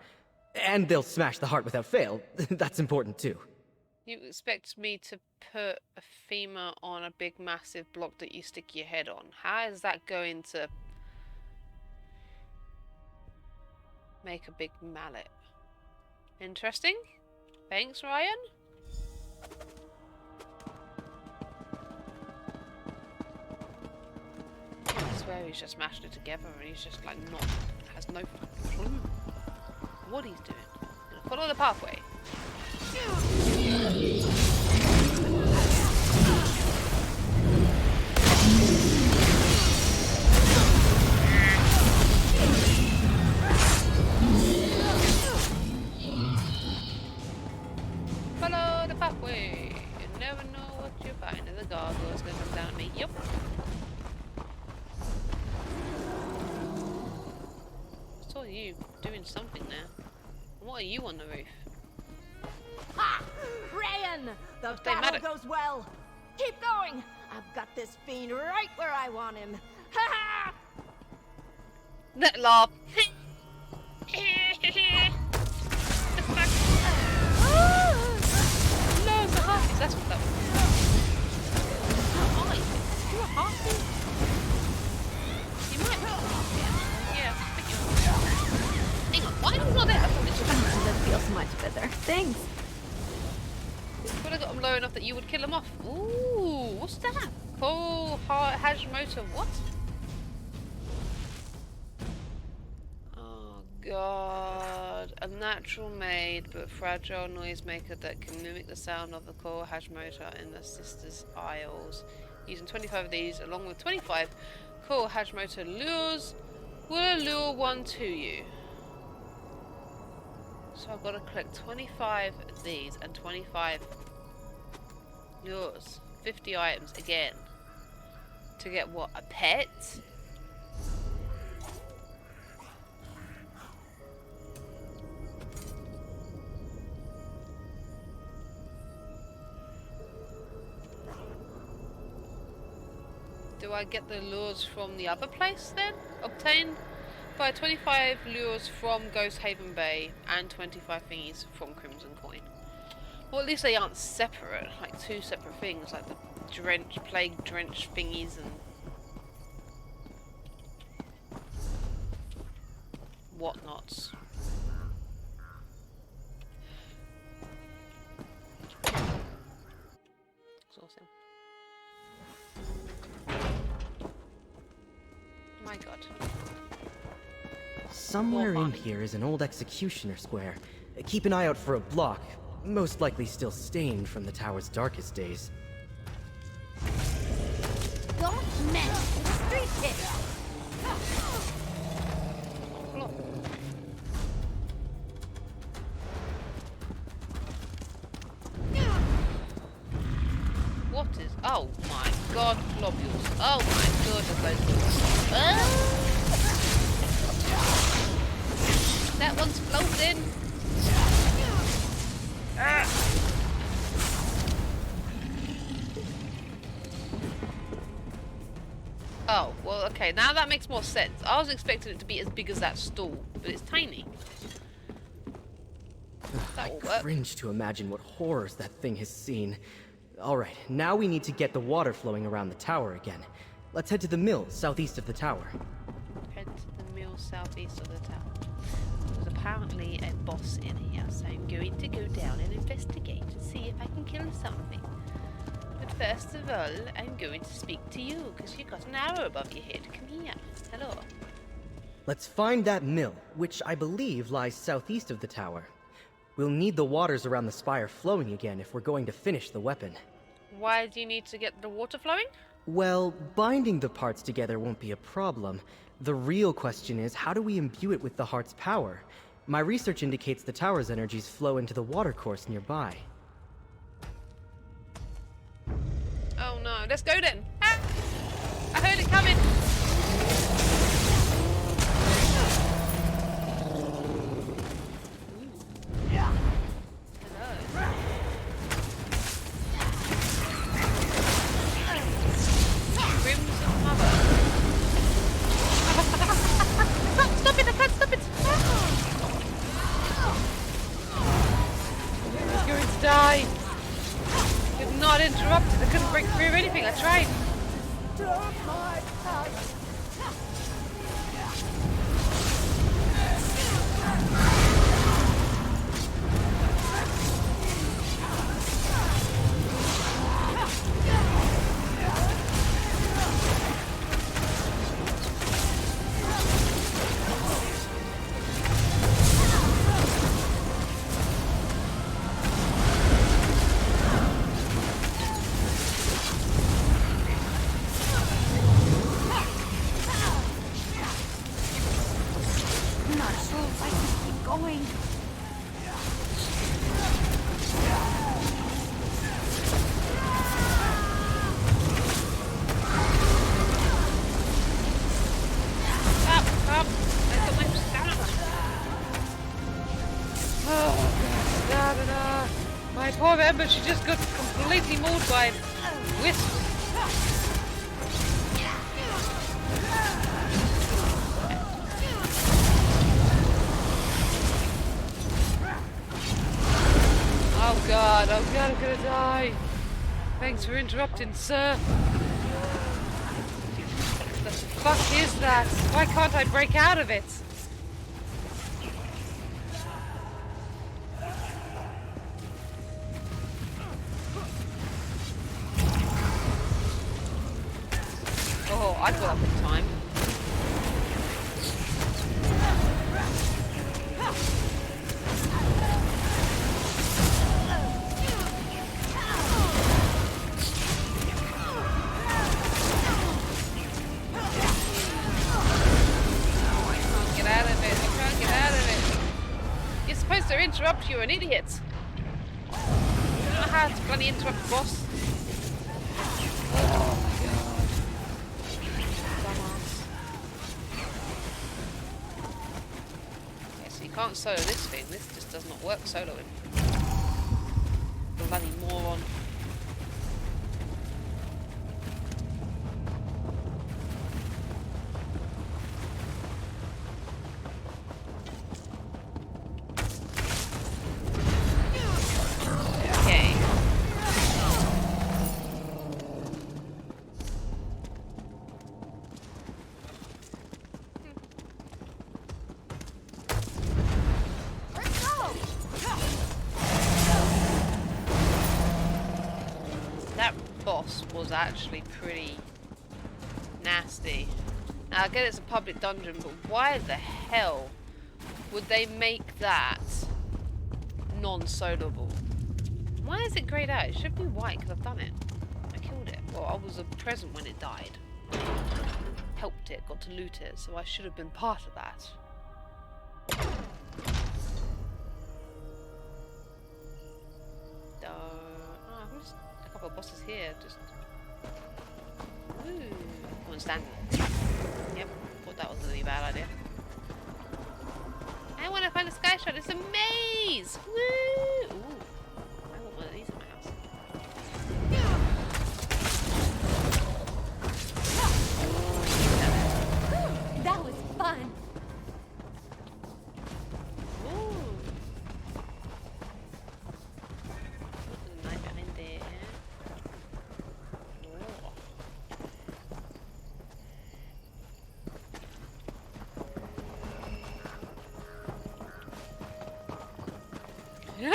And they'll smash the heart without fail. That's important too. You expect me to put a femur on a big massive block that you stick your head on. How is that going to make a big mallet? Interesting. Thanks, Ryan. I swear he's just mashed it together and he's just like has no clue what he's doing. Gonna follow the pathway. Follow the pathway. You never know what you're finding. The gargoyle's gonna come down at me. Yup. I saw you doing something there. What are you on the roof? Ha! Rayan! The battle goes well. Keep going. I've got this fiend right where I want him. Ha ha! That laugh. No, it's a harpy. That's what that was. How are you? You're a harpy? You might be a harpy. Yeah, I think you are. Hang on, why am I not there? I thought it was back. That feels much better. Thanks. Would have got him low enough that you would kill him off. Ooh, what's that? Cool Hashimoto, what? Oh god. A natural made but fragile noisemaker that can mimic the sound of the coral Hashimoto in the Sisters Isles. Using 25 of these along with 25 coral Hashimoto lures will lure one to you. So I've got to collect 25 of these and 25 lures. 50 items again. To get what? A pet? Do I get the lures from the other place then? Obtained by 25 lures from Ghost Haven Bay and 25 thingies from Crimson Coin. Well, at least they aren't separate, like two separate things, like the plague drench thingies and whatnots. Exhausting. My god. Somewhere in here is an old executioner square. Keep an eye out for a block, most likely still stained from the tower's darkest days. Don't mess with street kids. What is? Oh my god, globules. Oh my god, there's loads. That one's floating. Oh, well, okay, now that makes more sense. I was expecting it to be as big as that stool, but it's tiny. I cringe to imagine what horrors that thing has seen. Alright, now we need to get the water flowing around the tower again. Let's head to the mill, southeast of the tower. Head to the mill southeast of the tower. There's apparently a boss in here, so I'm going to go down and investigate and see if I can kill something. But first of all, I'm going to speak to you, because you've got an arrow above your head. Come here. Hello. Let's find that mill, which I believe lies southeast of the tower. We'll need the waters around the spire flowing again if we're going to finish the weapon. Why do you need to get the water flowing? Well, binding the parts together won't be a problem. The real question is, how do we imbue it with the heart's power? My research indicates the tower's energies flow into the watercourse nearby. Oh no, let's go then. Ah! I heard it coming. Stop it, I can't stop it! die. Did not interrupt it. I couldn't break through anything. I tried. But she just got completely mauled by wisps. Oh god, I'm gonna die. Thanks for interrupting, sir. What the fuck is that? Why can't I break out of it? Oh, I got up in time. Get out of it. I can't get out of it. You're supposed to interrupt. You're an idiot. You don't know how to bloody interrupt the boss. Can't solo this thing. This just does not work soloing. Bloody moron. Okay. Boss was actually pretty nasty. Now I get it's a public dungeon, but why the hell would they make that non-soloable? Why is it greyed out? It should be white because I've done it. I killed it. Well, I was present when it died. Helped it, got to loot it, so I should have been part of that. Bosses here, just ooh, go and stand. Yep, thought that was a really bad idea. I want to find a sky shot. It's a maze. Woo! Ooh, I want one of these in my house. That was fun.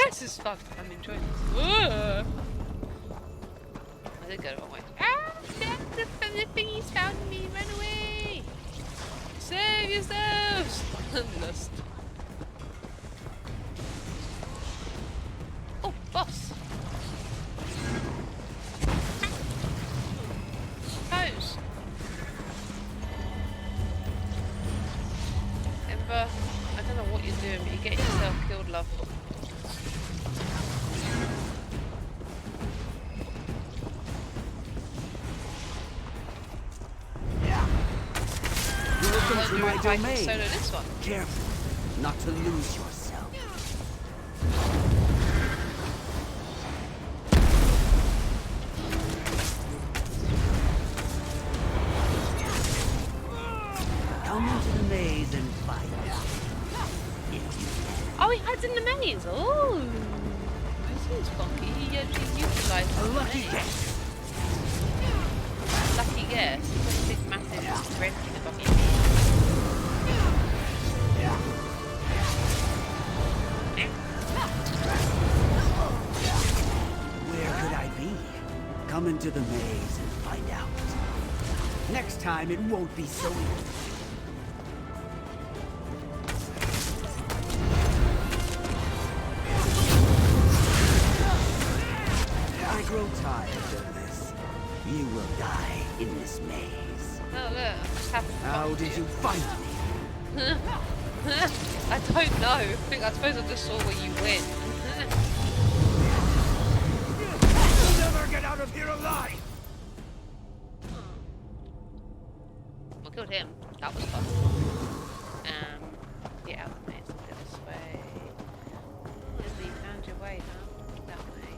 This is fun. I'm enjoying this. I did go the wrong way. Ah! The thingies found me. Run away! Save yourselves! Lust. Oh, boss! Pose. Ember, I don't know what you're doing, but you're getting yourself killed, love. Welcome to my domain. Solo this one. Careful not to lose yourself. Come into the maze and fight. Oh, he hides in the maze. Oh, this That's funky. He actually utilised A the lucky maze. guess. Lucky guess. There's a big massive red thing above your head. Where could I be? Come into the maze and find out. Next time it won't be so easy. I grow tired of this. You will die in this maze. Oh look, I just happened to How find did you find me? I don't know. I suppose I just saw where you went. You'll never get out of here alive! I killed him. That was fun. Get out of the maze. Go this way. Lizzie, you found your way, huh? That way.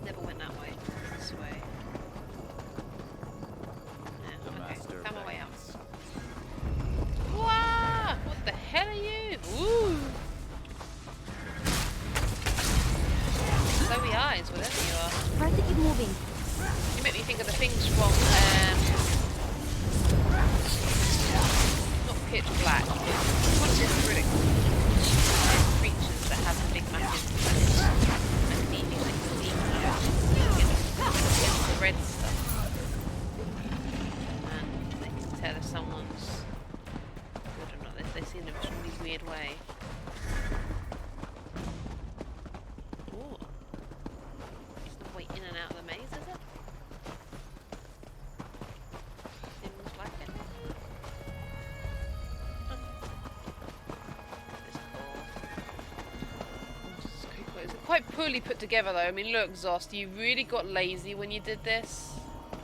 Never went that way. This way. Yeah, okay. Found my way out. Wah! What the hell are you? Ooh! Glowy eyes, whatever you are. Try to keep moving. You make me think of the things from, not Pitch Black, but what is it really? Creatures that have a big massive and needing like the red stuff. And they can tell if someone's good or not. They see them in a really weird way. Ooh. It's the way in and out of the maze, is it? Seems like it. Oh. It's quite poorly put together though. I mean, look, Zost, you really got lazy when you did this.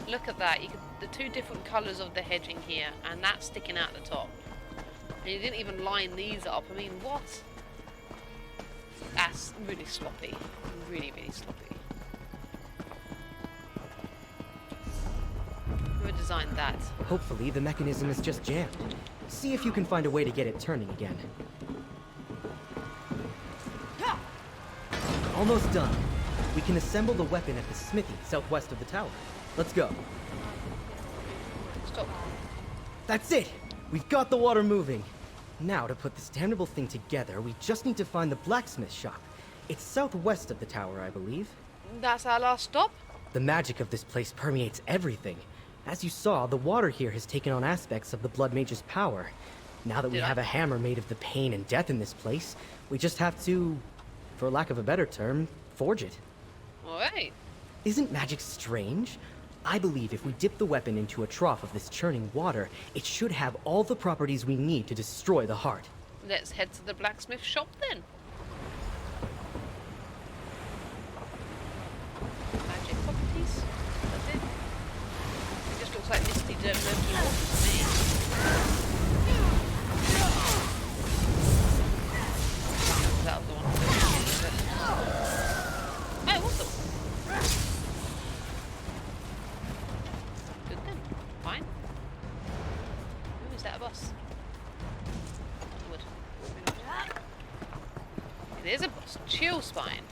Look at that. You could, the two different colours of the hedging here, and that's sticking out the top. And you didn't even line these up. I mean, what? That's really sloppy. Really, really sloppy. Who designed that? Hopefully, the mechanism is just jammed. See if you can find a way to get it turning again. Almost done. We can assemble the weapon at the smithy southwest of the tower. Let's go. Stop. That's it! We've got the water moving. Now, to put this damnable thing together, we just need to find the blacksmith shop. It's southwest of the tower, I believe. That's our last stop? The magic of this place permeates everything. As you saw, the water here has taken on aspects of the Blood Mage's power. Now that we have a hammer made of the pain and death in this place, we just have to, for lack of a better term, forge it. Alright. Isn't magic strange? I believe if we dip the weapon into a trough of this churning water, it should have all the properties we need to destroy the heart. Let's head to the blacksmith shop then. Magic properties. That's it. It just looks like misty dirt murky water to me. That was the one. Oh, it was the one. Good then. Fine. Ooh, is that a boss? Wood. It is a boss. Chill Spine.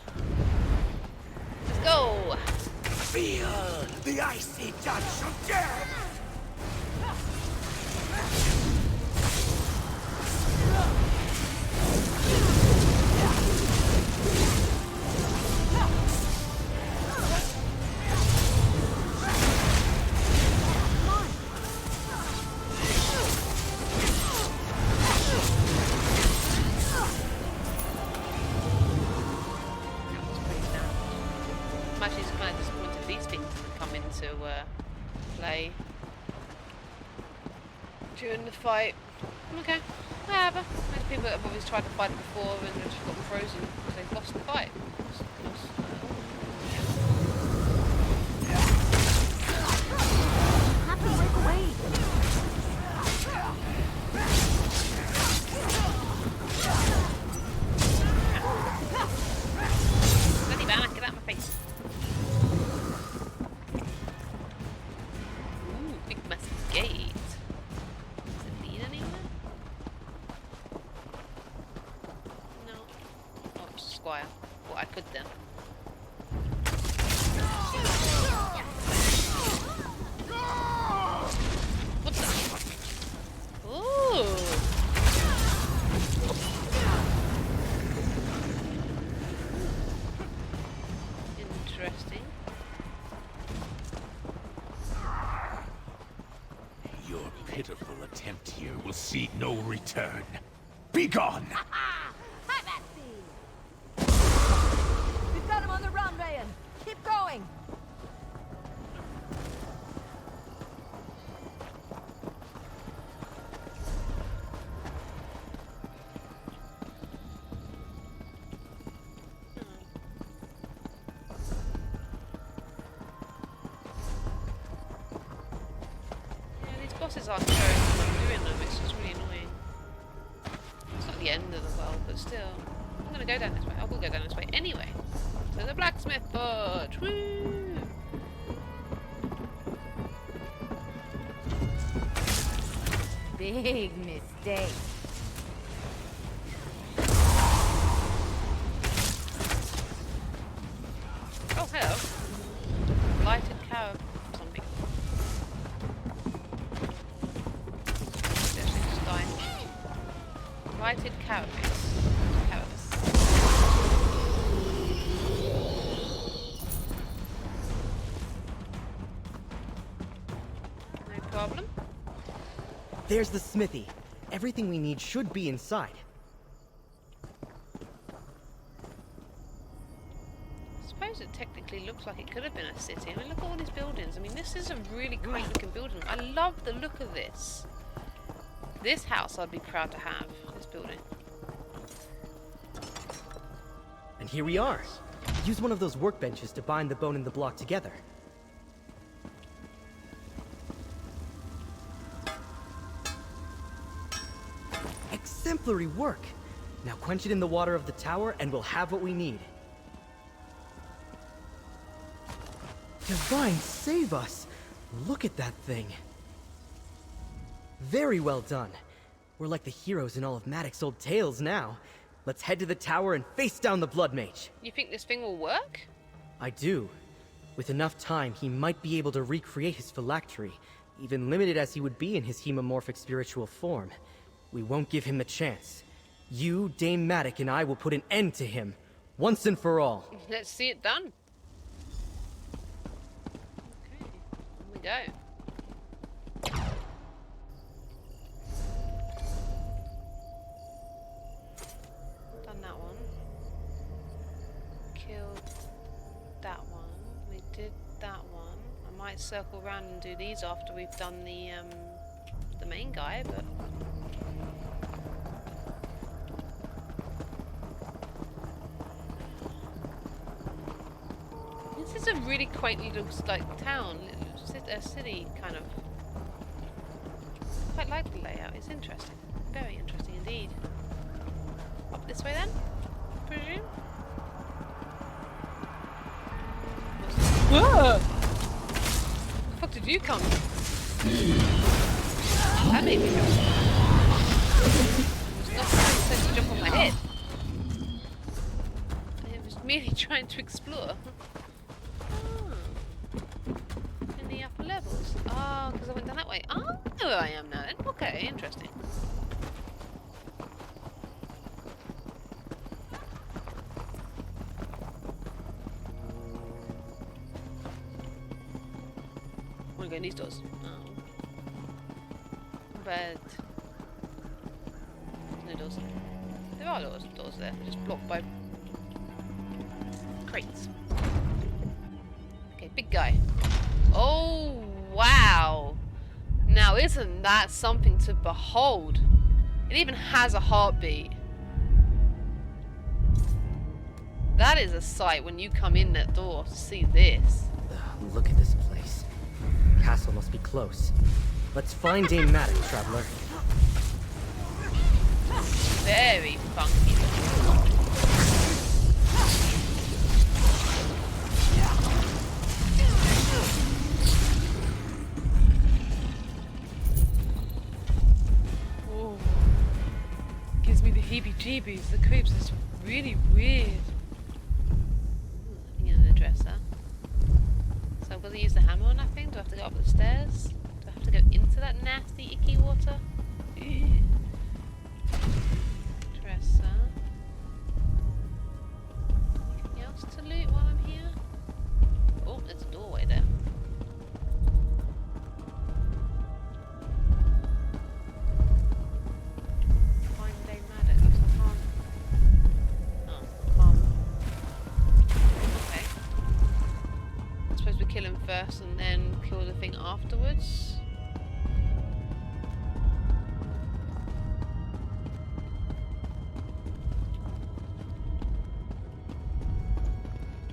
Let's go. Feel the icy touch of death! I'm actually just kind of disappointed these things didn't come into play during the fight. Okay, whatever. Most people that have always tried to fight it before and they've just gotten frozen because they've lost the fight. Have to break away. Bloody back, get out of my face. Ooh, big massive gate. Does it lead anywhere? Squire. Well, I could then. What's that? Ooh. Interesting. Your pitiful attempt here will see no return. Be gone! We've got him on the run, Rayan. Keep going. Bosses aren't showing what I'm doing them, it's just really annoying. It's not the end of the world, but still. I'm gonna go down this way. I will go down this way anyway. To the blacksmith forge! Woo! Big mistake. Oh, hello. Lighted cow something. Lighted carapace. No problem. There's the smithy. Everything we need should be inside. I suppose it technically looks like it could have been a city. I mean, look at all these buildings. I mean, this is a really great looking building. I love the look of this. This house I'd be proud to have, this building. And here we are. Use one of those workbenches to bind the bone and the block together. Exemplary work! Now quench it in the water of the tower and we'll have what we need. Divine save us! Look at that thing. Very well done. We're like the heroes in all of Maddox's old tales now. Let's head to the tower and face down the Blood Mage. You think this thing will work? I do. With enough time, he might be able to recreate his phylactery, even limited as he would be in his hemomorphic spiritual form. We won't give him the chance. You, Dame Maddox, and I will put an end to him, once and for all. Let's see it done. Okay, here we go. Done that one. Killed that one. We did that one. I might circle around and do these after we've done the main guy, but this is a really quaint little like town, little city kind of. Quite like the layout. It's interesting, very interesting indeed. Up this way then, I presume. Whoa! The fuck did you come? That made me jump. It was not supposed to jump on my head. It was merely trying to explore. In the upper levels. Oh, because I went down that way. Oh, I know where I am now then. Okay, interesting. I want to go in these doors. Oh. But there's no doors. There are doors there. They're just blocked by crates. Okay, big guy. Oh, wow. Now, isn't that something to behold? It even has a heartbeat. That is a sight when you come in that door to see this. Look at this place. Castle must be close. Let's find Dame Maddox, traveler. Very funky looking. Gives me the heebie-jeebies, the creeps is really weird. Ooh, an addresser. So I'm gonna use the hammer or nothing? Do I have to go up the stairs? Do I have to go into that nasty, icky water? Ew. Dresser. Anything else to loot while I'm here? Oh, there's a doorway there. Kill him first and then kill the thing afterwards.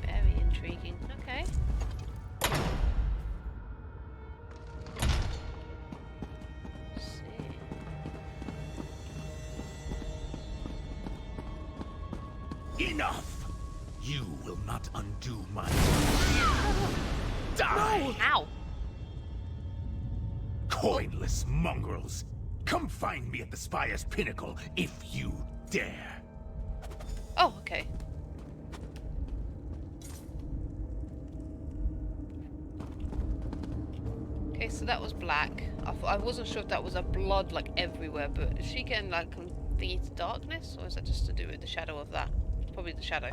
Very intriguing. Okay. Let's see. Enough! You will not undo my... Die! No. Ow! Coinless mongrels! Come find me at the Spire's pinnacle if you dare! Oh, okay. Okay, so that was black. I wasn't sure if that was a blood like everywhere, but is she getting like thingy to darkness, or is that just to do with the shadow of that? It's probably the shadow.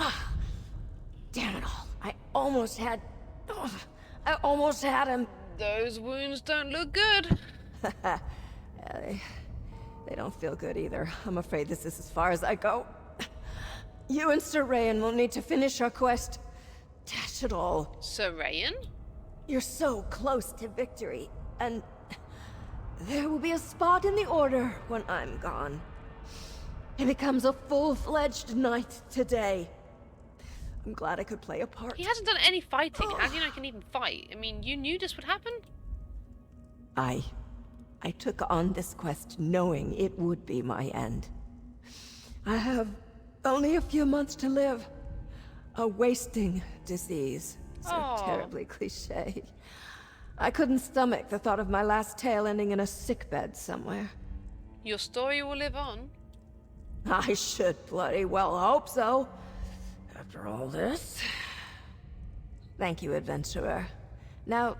Damn it all. I almost had him. Those wounds don't look good. They don't feel good either. I'm afraid this is as far as I go. You and Sir Rayan will need to finish our quest. Dash it all. Sir Rayan? You're so close to victory, and there will be a spot in the Order when I'm gone. It becomes a full-fledged knight today. I'm glad I could play a part. He hasn't done any fighting. How do you know he can even fight? I mean, you knew this would happen? I took on this quest knowing it would be my end. I have only a few months to live. A wasting disease. So terribly cliché. I couldn't stomach the thought of my last tale ending in a sickbed somewhere. Your story will live on. I should bloody well hope so. After all this... Thank you, adventurer. Now,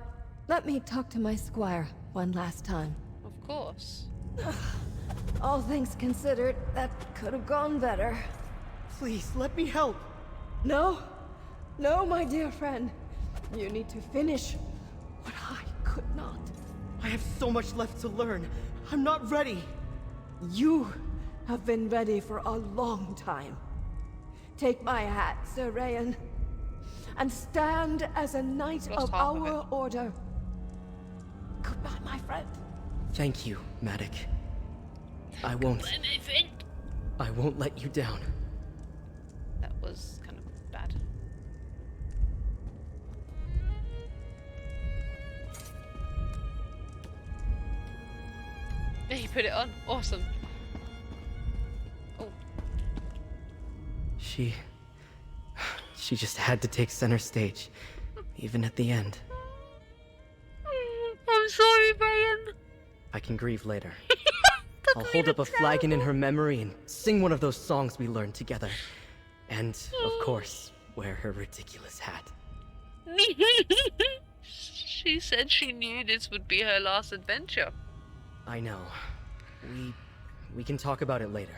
let me talk to my squire one last time. Of course. All things considered, that could have gone better. Please, let me help. No. No, my dear friend. You need to finish what I could not. I have so much left to learn. I'm not ready. You have been ready for a long time. Take my hat, Sir Rayan, and stand as a knight of our order. Goodbye, my friend. Thank you, Matic. I won't let you down. That was kind of bad. He put it on. Awesome. Oh. She just had to take center stage, even at the end. I'm sorry, Brian. I can grieve later. I'll hold up a flagon in her memory and sing one of those songs we learned together. And, of course, wear her ridiculous hat. She said she knew this would be her last adventure. I know. We can talk about it later.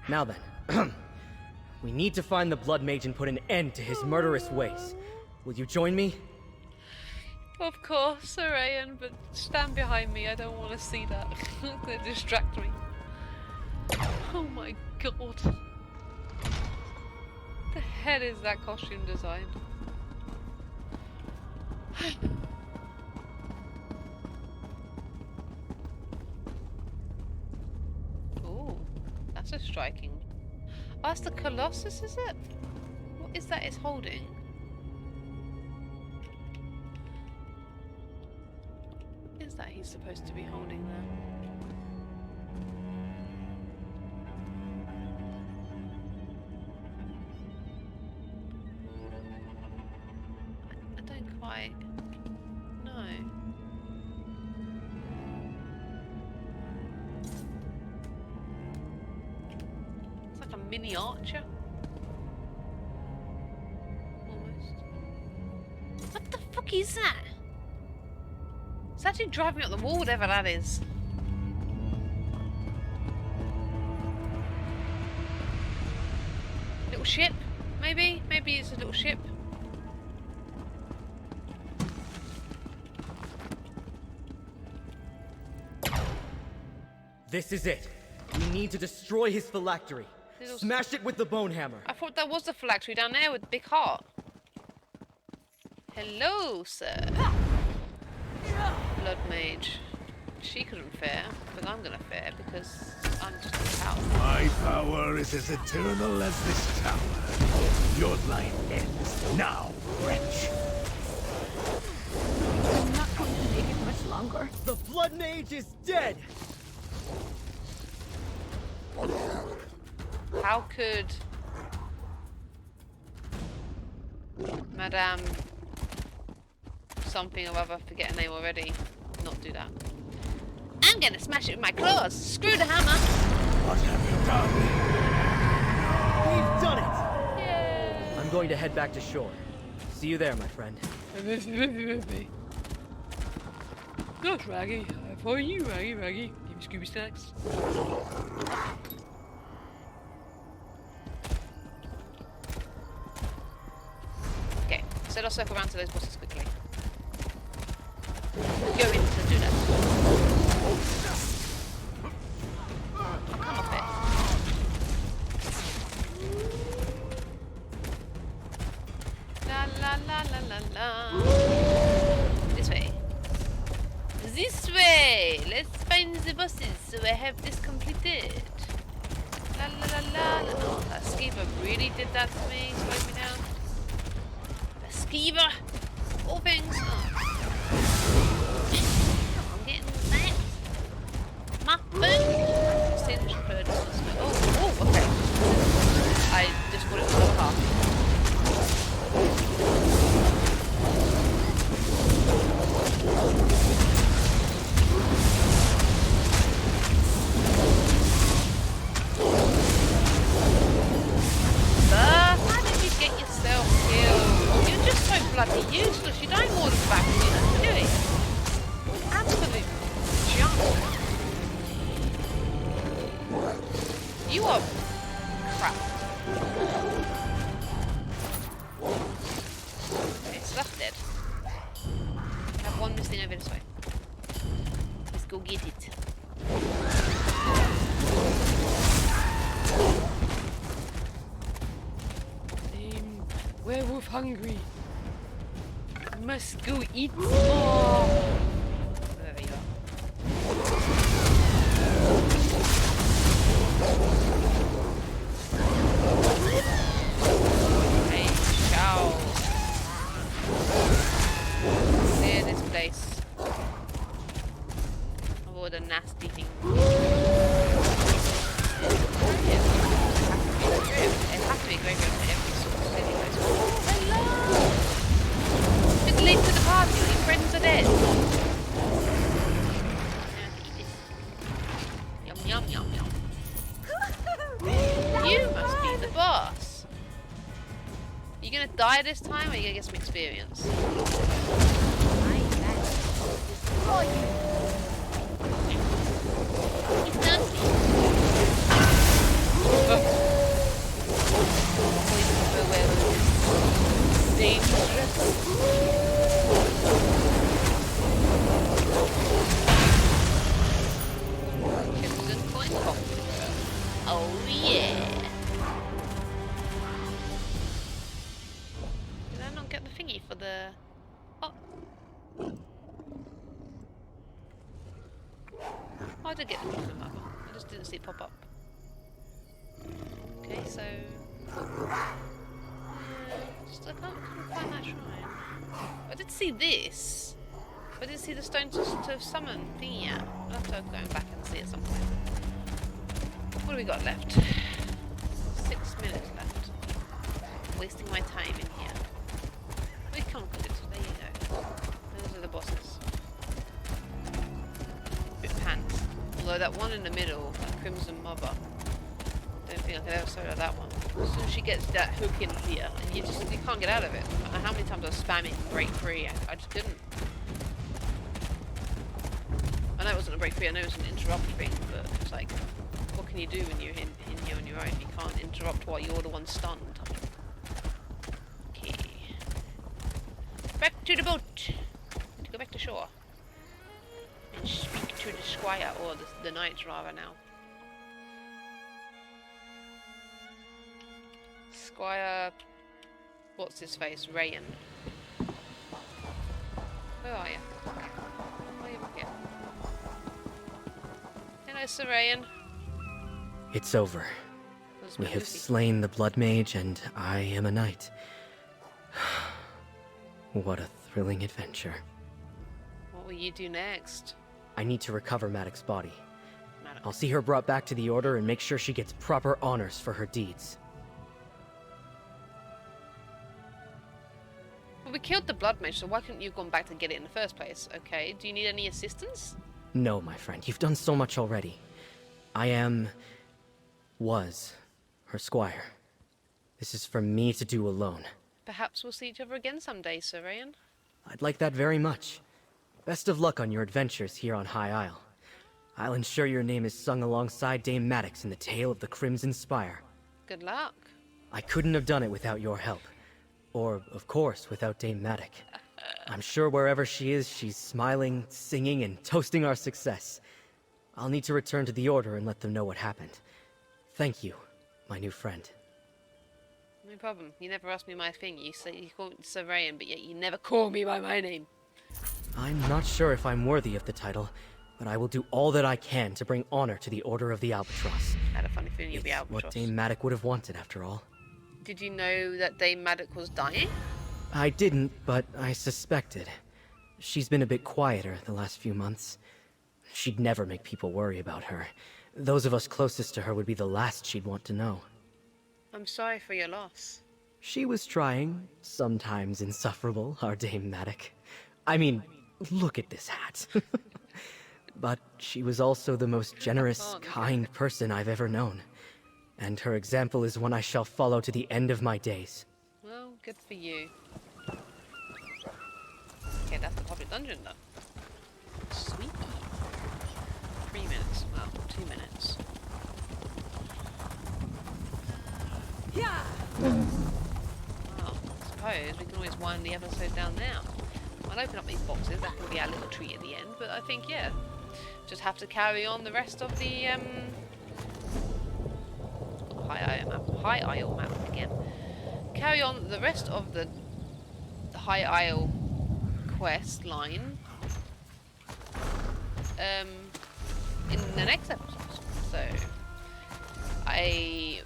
Now then, we need to find the Blood Mage and put an end to his murderous ways. Will you join me? Of course, Sir Rayan, but stand behind me. I don't want to see that. They distract me. Oh my god. The hell is that costume design? Ooh, that's a striking. Oh, that's the Colossus, is it? What is that it's holding? What is that he's supposed to be holding there? I don't quite know. mini archer. Almost. What the fuck is that? It's actually driving up the wall, whatever that is. Little ship, maybe? Maybe it's a little ship. This is it. We need to destroy his phylactery. Smash it with the bone hammer. I thought that was the phylactery down there with the big heart. Hello, sir. Blood mage. She couldn't fare, but I'm gonna fare because I'm just a cow. My power is as eternal as this tower. Your life ends now, wretch. I'm not going to make it much longer. The blood mage is dead. How could Madame something or other, forget her name already, not do that? I'm gonna smash it with my claws. Screw the hammer. What have you done? We've done it. Yay. I'm going to head back to shore. See you there, my friend. Look, Raggy. I follow you, Raggy. Give me Scooby snacks. Okay, so let's circle around to those bosses quickly. Go in to do that. I'll come off it. La la la la la la. This way. This way! Let's find the bosses so I have this completed. La la la la la. Oh, that skeever really did that to me, slowed me down. The skeever! All things. Oh. I'm getting that. My food! Singed bird. Oh, okay. I just thought it was a car. How did you get yourself killed? You're just so bloody useless. You die more than back than you know to do it. Absolute junk. You are crap. Okay, so that's dead. I have one missing over this way. Let's go get it. Werewolf hungry. Must go eat more. There you go. Hey, ciao. Clear this place. Avoid a nasty thing. It has to be graveyard for every sort of silly place. Oh, hello! Just late to the party, your friends are dead. Yum, yum, yum, yum. You must be the boss. Are you gonna die this time, or are you gonna get some experience? Destroy you. He's done me. Dangerous. Crimson coin pop. Oh yeah. Did I not get the thingy for the... Oh. Oh, I did get the crimson map. I just didn't see it pop up. Okay, so... I couldn't find that shrine. I did see this. I didn't see the stone to summon thingy yet. I'll have to go back and see at some point. What do we got left? 6 minutes left. Wasting my time in here. We can't good. There you go. Those are the bosses. Bit pants. Although that one in the middle, that Crimson Mother, don't think think I could ever solo that one. As soon as she gets that hook in here, and you can't get out of it. No matter how many times I was spamming break free, I just couldn't. I know it wasn't a break free, I know it was an interrupt thing, but it's like, what can you do when you're in here on your own? You can't interrupt while you're the one stunned. Okay. Back to the boat! To go back to shore. And speak to the squire, or the knight rather now. Squire... what's his face? Rayan. Where are you? Why are you here? Hello, Sir Rayan. It's over. We have slain the Blood Mage, and I am a knight. What a thrilling adventure. What will you do next? I need to recover Maddox's body. Maddox. I'll see her brought back to the Order and make sure she gets proper honors for her deeds. Well, we killed the Blood Mage, so why couldn't you have gone back to get it in the first place? Okay, do you need any assistance? No, my friend, you've done so much already. Was her squire. This is for me to do alone. Perhaps we'll see each other again someday, Sir Rayan. I'd like that very much. Best of luck on your adventures here on High Isle. I'll ensure your name is sung alongside Dame Maddox in the tale of the Crimson Spire. Good luck. I couldn't have done it without your help. Or, of course, without Dame Maddox. I'm sure wherever she is, she's smiling, singing, and toasting our success. I'll need to return to the Order and let them know what happened. Thank you, my new friend. No problem. You never asked me my thing. You say you call me Sir Rayan, but yet you never call me by my name. I'm not sure if I'm worthy of the title, but I will do all that I can to bring honor to the Order of the Albatross. I had a funny feeling you'd be It's Albatross. what Dame Maddox would have wanted, after all. Did you know that Dame Maddox was dying? I didn't, but I suspected. She's been a bit quieter the last few months. She'd never make people worry about her. Those of us closest to her would be the last she'd want to know. I'm sorry for your loss. She was trying, sometimes insufferable, our Dame Maddox. I mean, look at this hat. But she was also the most generous, kind person I've ever known. And her example is one I shall follow to the end of my days. Well, good for you. Okay, that's the public dungeon done. Sweet. 3 minutes. Well, 2 minutes. Yeah. Well, I suppose we can always wind the episode down now. I'll open up these boxes. That can be our little treat at the end. But I think, yeah, just have to carry on the rest of the High Isle map again. Carry on the rest of the High Isle quest line in the next episode. So I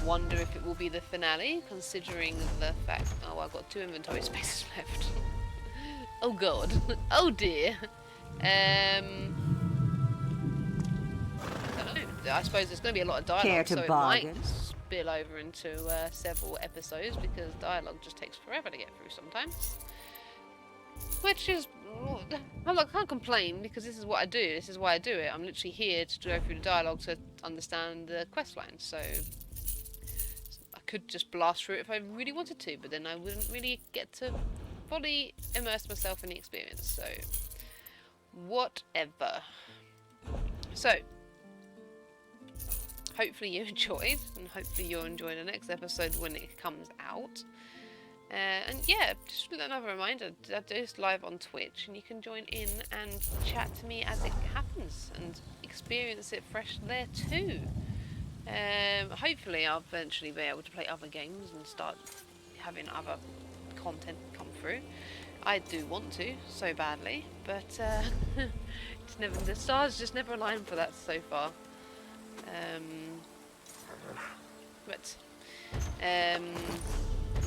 wonder if it will be the finale, considering the fact I've got 2 inventory spaces left. Oh god. Oh dear. I don't know. I suppose there's going to be a lot of dialogue, so it might spill over into several episodes, because dialogue just takes forever to get through sometimes. Which is... I can't complain, because this is what I do. This is why I do it. I'm literally here to go through the dialogue to understand the quest line, so... I could just blast through it if I really wanted to, but then I wouldn't really get to fully immerse myself in the experience, so... whatever. So... hopefully you enjoyed, and hopefully you'll enjoy the next episode when it comes out. And yeah, just another reminder, I do this live on Twitch, and you can join in and chat to me as it happens, and experience it fresh there too. Hopefully I'll eventually be able to play other games and start having other content come through. I do want to, so badly, but it's never, the stars just never aligned for that so far.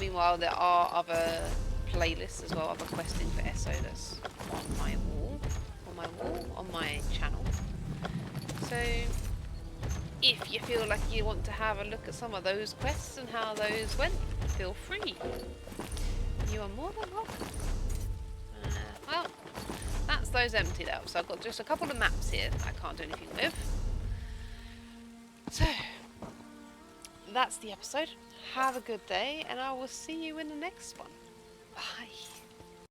Meanwhile, there are other playlists as well, other questing for ESO that's on my channel. So, if you feel like you want to have a look at some of those quests and how those went, feel free. You are more than welcome. Well, that's those emptied out. So I've got just a couple of maps here that I can't do anything with. So, that's the episode. Have a good day, and I will see you in the next one. Bye.